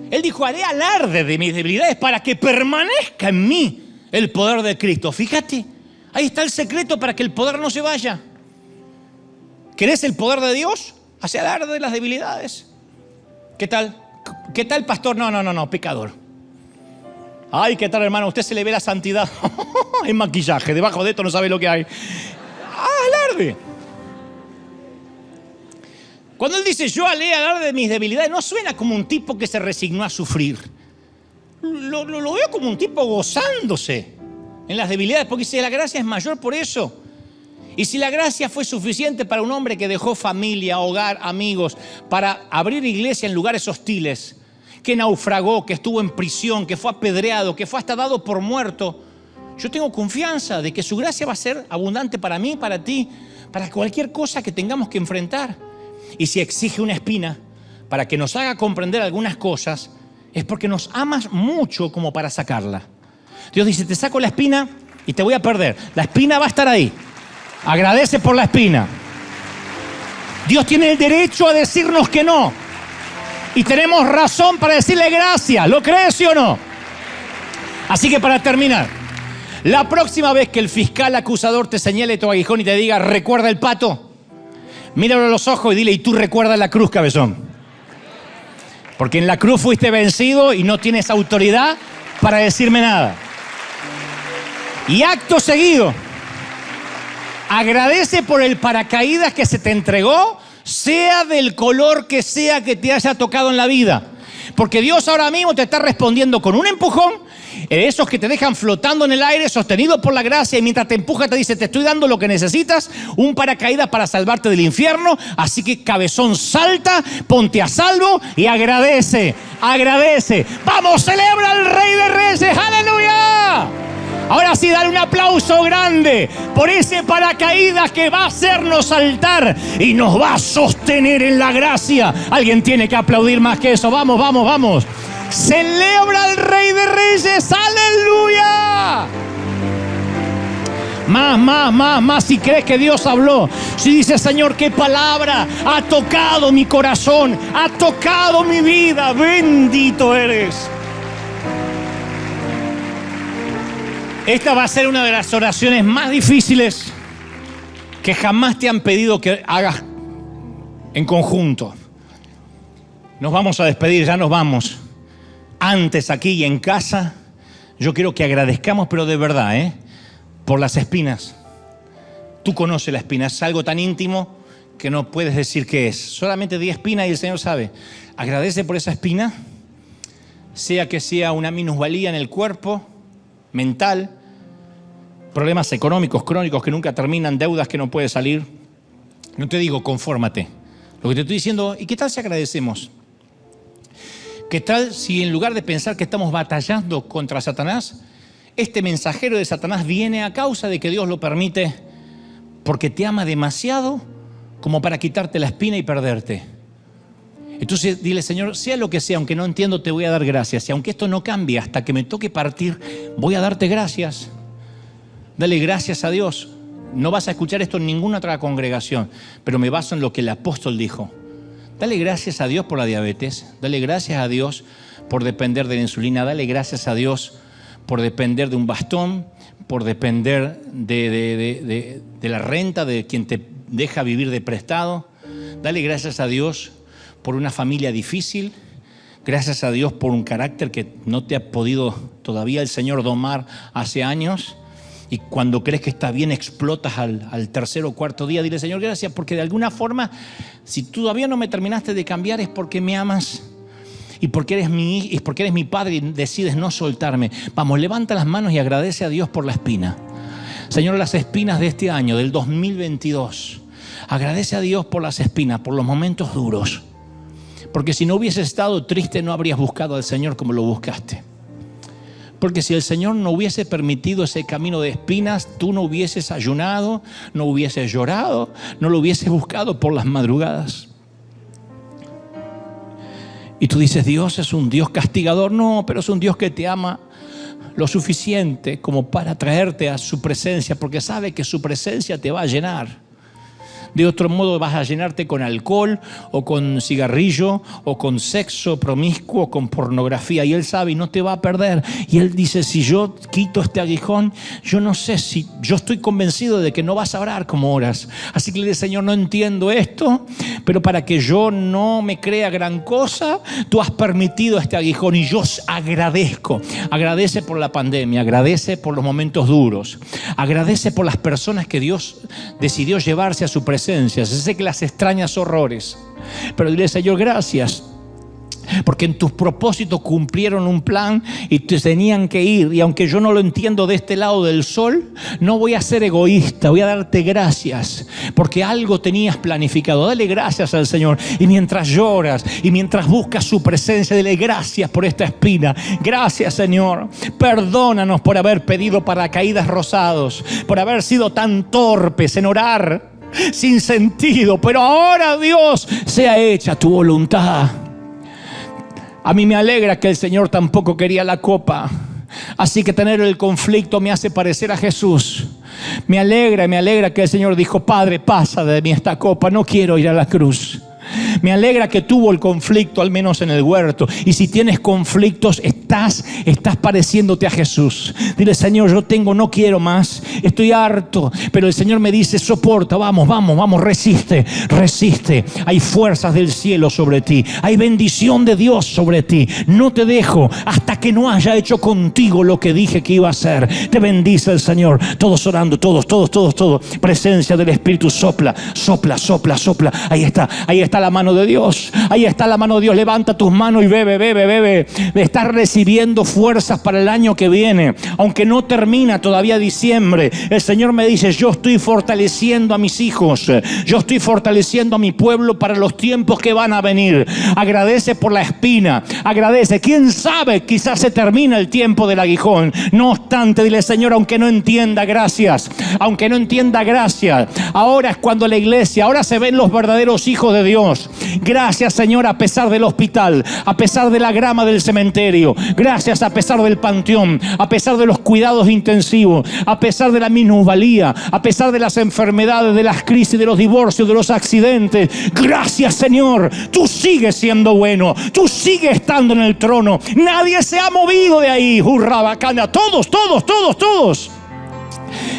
Él dijo, haré alarde de mis debilidades para que permanezca en mí el poder de Cristo. Fíjate, ahí está el secreto para que el poder no se vaya. ¿Querés el poder de Dios? Hace alarde de las debilidades. ¿Qué tal? ¿Qué tal, pastor? No, pecador. Ay, ¿qué tal, hermano? Usted se le ve la santidad en maquillaje. Debajo de esto no sabe lo que hay. Alarde. Cuando él dice, yo haré alarde de mis debilidades, no suena como un tipo que se resignó a sufrir. Lo veo como un tipo gozándose en las debilidades, porque dice, la gracia es mayor por eso. Y si la gracia fue suficiente para un hombre que dejó familia, hogar, amigos, para abrir iglesia en lugares hostiles, que naufragó, que estuvo en prisión, que fue apedreado, que fue hasta dado por muerto, yo tengo confianza de que su gracia va a ser abundante para mí, para ti, para cualquier cosa que tengamos que enfrentar. Y si exige una espina para que nos haga comprender algunas cosas, es porque nos amas mucho como para sacarla. Dios dice, te saco la espina y te voy a perder. La espina va a estar ahí. Agradece por la espina. Dios tiene el derecho a decirnos que no. Y tenemos razón para decirle gracias. ¿Lo crees, sí o no? Así que para terminar, la próxima vez que el fiscal acusador te señale tu aguijón y te diga, recuerda el pato, míralo a los ojos y dile, y tú recuerda la cruz, cabezón. Porque en la cruz fuiste vencido y no tienes autoridad para decirme nada. Y acto seguido, agradece por el paracaídas que se te entregó, sea del color que sea que te haya tocado en la vida. Porque Dios ahora mismo te está respondiendo con un empujón, esos que te dejan flotando en el aire, sostenido por la gracia, y mientras te empuja te dice, te estoy dando lo que necesitas, un paracaídas para salvarte del infierno. Así que, cabezón, salta, ponte a salvo y agradece. ¡Vamos, celebra al Rey de Reyes! ¡Aleluya! Ahora sí, dale un aplauso grande por ese paracaídas que va a hacernos saltar y nos va a sostener en la gracia. Alguien tiene que aplaudir más que eso. Vamos. Celebra al Rey de Reyes. ¡Aleluya! Más. Si crees que Dios habló, si dices, Señor, qué palabra ha tocado mi corazón, ha tocado mi vida, bendito eres. Esta va a ser una de las oraciones más difíciles que jamás te han pedido que hagas en conjunto. Nos vamos a despedir, ya nos vamos. Antes, aquí y en casa, yo quiero que agradezcamos, pero de verdad, por las espinas. Tú conoces la espina, es algo tan íntimo que no puedes decir qué es. Solamente 10 espinas y el Señor sabe. Agradece por esa espina, sea que sea una minusvalía en el cuerpo, mental, problemas económicos crónicos que nunca terminan, deudas que no puedes salir. No te digo confórmate. Lo que te estoy diciendo, ¿y qué tal si agradecemos? ¿Qué tal si en lugar de pensar que estamos batallando contra Satanás, este mensajero de Satanás viene a causa de que Dios lo permite porque te ama demasiado como para quitarte la espina y perderte. Entonces dile, Señor, sea lo que sea, aunque no entiendo, te voy a dar gracias. Y aunque esto no cambie hasta que me toque partir, voy a darte gracias. Dale gracias a Dios. No vas a escuchar esto en ninguna otra congregación, pero me baso en lo que el apóstol dijo. Dale gracias a Dios por la diabetes. Dale gracias a Dios por depender de la insulina. Dale gracias a Dios por depender de un bastón, por depender de la renta de quien te deja vivir de prestado. Dale gracias a Dios por una familia difícil. Gracias a Dios por un carácter que no te ha podido todavía el Señor domar hace años. Y cuando crees que está bien, explotas al tercer o cuarto día. Dile, Señor, gracias, porque de alguna forma, si todavía no me terminaste de cambiar, es porque me amas y porque eres mi padre y decides no soltarme. Vamos, levanta las manos y agradece a Dios por la espina. Señor, las espinas de este año, del 2022. Agradece a Dios por las espinas, por los momentos duros. Porque si no hubieses estado triste, no habrías buscado al Señor como lo buscaste. Porque si el Señor no hubiese permitido ese camino de espinas, tú no hubieses ayunado, no hubieses llorado, no lo hubieses buscado por las madrugadas. Y tú dices, Dios es un Dios castigador. No, pero es un Dios que te ama lo suficiente como para traerte a su presencia, porque sabe que su presencia te va a llenar. De otro modo vas a llenarte con alcohol o con cigarrillo o con sexo promiscuo o con pornografía. Y Él sabe y no te va a perder. Y Él dice, si yo quito este aguijón, yo no sé si... Yo estoy convencido de que no vas a orar como oras. Así que le dice, Señor, no entiendo esto, pero para que yo no me crea gran cosa, tú has permitido este aguijón y yo agradezco. Agradece por la pandemia, agradece por los momentos duros, agradece por las personas que Dios decidió llevarse a su presencia. Sé que las extrañas horrores, pero dile, Señor, gracias, porque en tus propósitos cumplieron un plan y te tenían que ir. Y aunque yo no lo entiendo de este lado del sol, no voy a ser egoísta, voy a darte gracias, porque algo tenías planificado. Dale gracias al Señor. Y mientras lloras y mientras buscas su presencia, dile gracias por esta espina. Gracias, Señor. Perdónanos por haber pedido paracaídas rosados, por haber sido tan torpes en orar sin sentido, pero ahora, Dios, sea hecha tu voluntad. A mí me alegra que el Señor tampoco quería la copa, así que tener el conflicto me hace parecer a Jesús. Me alegra que el Señor dijo, Padre, pasa de mí esta copa, no quiero ir a la cruz. Me alegra que tuvo el conflicto, al menos en el huerto. Y si tienes conflictos, estás pareciéndote a Jesús. Dile, Señor, no quiero más, estoy harto. Pero el Señor me dice, soporta, vamos, resiste. Hay fuerzas del cielo sobre ti, hay bendición de Dios sobre ti. No te dejo hasta que no haya hecho contigo lo que dije que iba a hacer. Te bendice el Señor. Todos orando, todos. Presencia del Espíritu, sopla. Ahí está la mano de Dios. Levanta tus manos y bebe. Estás recibiendo fuerzas para el año que viene. Aunque no termina todavía diciembre, el Señor me dice, yo estoy fortaleciendo a mis hijos. Yo estoy fortaleciendo a mi pueblo para los tiempos que van a venir. Agradece por la espina. Agradece. ¿Quién sabe? Quizás se termina el tiempo del aguijón. No obstante, dile, Señor, aunque no entienda, gracias. Ahora es cuando la iglesia, ahora se ven los verdaderos hijos de Dios. Gracias, Señor, a pesar del hospital, a pesar de la grama del cementerio. Gracias a pesar del panteón, a pesar de los cuidados intensivos, a pesar de la minusvalía, a pesar de las enfermedades, de las crisis, de los divorcios, de los accidentes. Gracias, Señor. Tú sigues siendo bueno. Tú sigues estando en el trono. Nadie se ha movido de ahí. Hurra, bacana. Todos.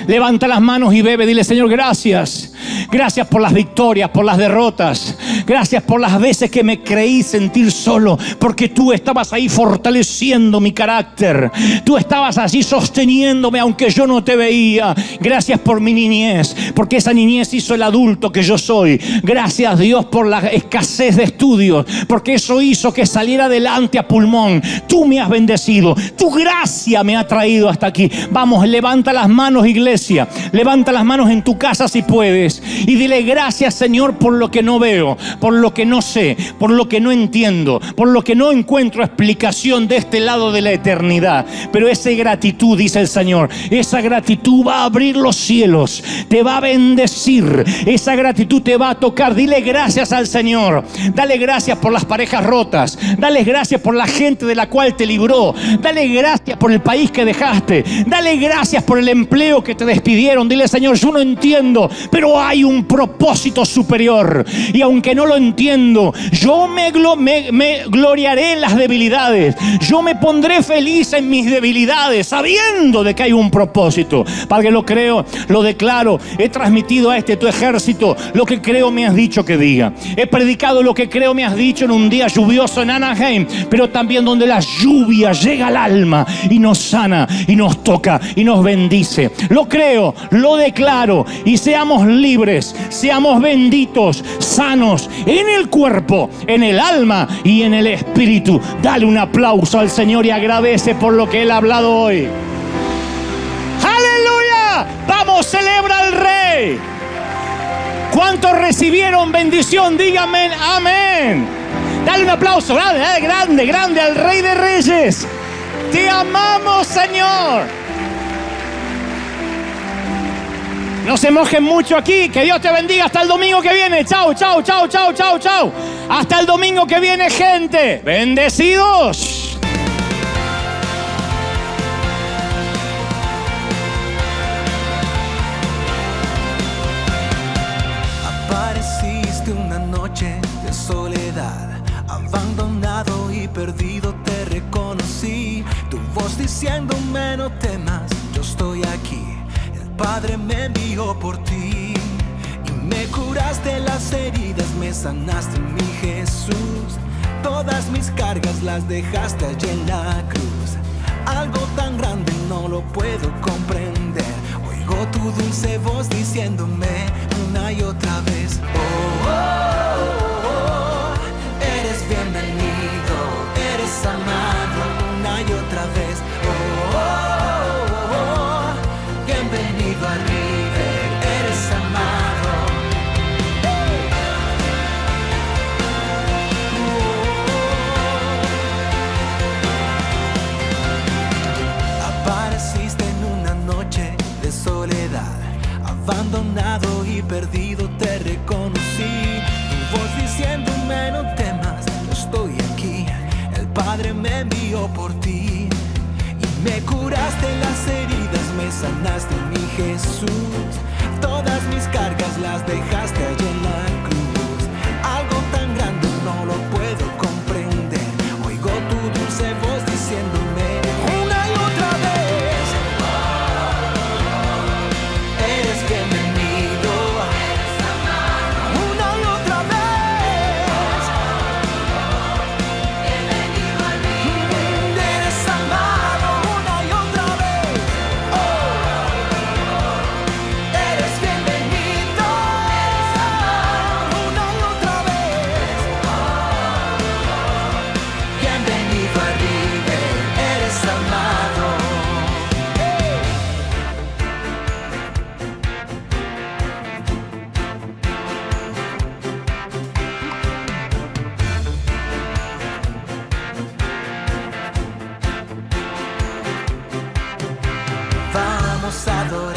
Levanta las manos y bebe. Dile, Señor, gracias. Gracias por las victorias, por las derrotas. Gracias por las veces que me creí sentir solo, porque tú estabas ahí fortaleciendo mi carácter. Tú estabas allí sosteniéndome aunque yo no te veía. Gracias por mi niñez, porque esa niñez hizo el adulto que yo soy. Gracias, Dios, por la escasez de estudios, porque eso hizo que saliera adelante a pulmón. Tú me has bendecido. Tu gracia me ha traído hasta aquí. Vamos, levanta las manos, iglesia. Levanta las manos en tu casa si puedes. ves. Y dile gracias, Señor, por lo que no veo, por lo que no sé, por lo que no entiendo, por lo que no encuentro explicación de este lado de la eternidad. Pero esa gratitud, dice el Señor, esa gratitud va a abrir los cielos, te va a bendecir, esa gratitud te va a tocar. Dile gracias al Señor. Dale gracias por las parejas rotas. Dale gracias por la gente de la cual te libró. Dale gracias por el país que dejaste. Dale gracias por el empleo que te despidieron. Dile, Señor, yo no entiendo, pero hay un propósito superior. Y aunque no lo entiendo, yo me gloriaré en las debilidades. Yo me pondré feliz en mis debilidades, sabiendo de que hay un propósito. Padre, lo creo, lo declaro. He transmitido a tu ejército lo que creo me has dicho que diga. He predicado lo que creo me has dicho en un día lluvioso en Anaheim, pero también donde la lluvia llega al alma y nos sana y nos toca y nos bendice. Lo creo, lo declaro, y seamos libres, seamos benditos, sanos en el cuerpo, en el alma y en el espíritu. Dale un aplauso al Señor y agradece por lo que Él ha hablado hoy. ¡Aleluya! ¡Vamos, celebra al Rey! ¿Cuántos recibieron bendición? Díganme amén. Dale un aplauso grande, grande, grande al Rey de Reyes. Te amamos, Señor. No se mojen mucho aquí. Que Dios te bendiga hasta el domingo que viene. Chau, chau, chau, chau, chau, chau. Hasta el domingo que viene, gente. Bendecidos. Apareciste una noche de soledad, abandonado y perdido te reconocí. Tu voz diciéndome no temas, yo estoy aquí. El Padre me envió por ti y me curaste las heridas, me sanaste, mi Jesús. Todas mis cargas las dejaste allí en la cruz. Algo tan grande no lo puedo comprender. Oigo tu dulce voz diciéndome una y otra vez: oh, oh, oh, oh, eres bienvenido, eres amado una y otra vez. Oh, oh, oh, oh, bienvenido a River, eres amado. Apareciste en una noche de soledad, abandonado y perdido te reconocí. Tu voz diciéndome no temas, yo estoy aquí. El Padre me envió por ti y me curaste las heridas, me sanaste, mi Jesús. Todas mis cargas las dejaste allí en la cruz. Algo tan grande no lo puedo comprender. Oigo tu dulce voz diciéndome una y otra vez: eres bienvenido, eres amado una y otra vez. Bienvenido a mí, eres amado una y otra vez. Eres bienvenido, eres amado una y otra vez. Bienvenido a River, eres amado. Vamos a adorar.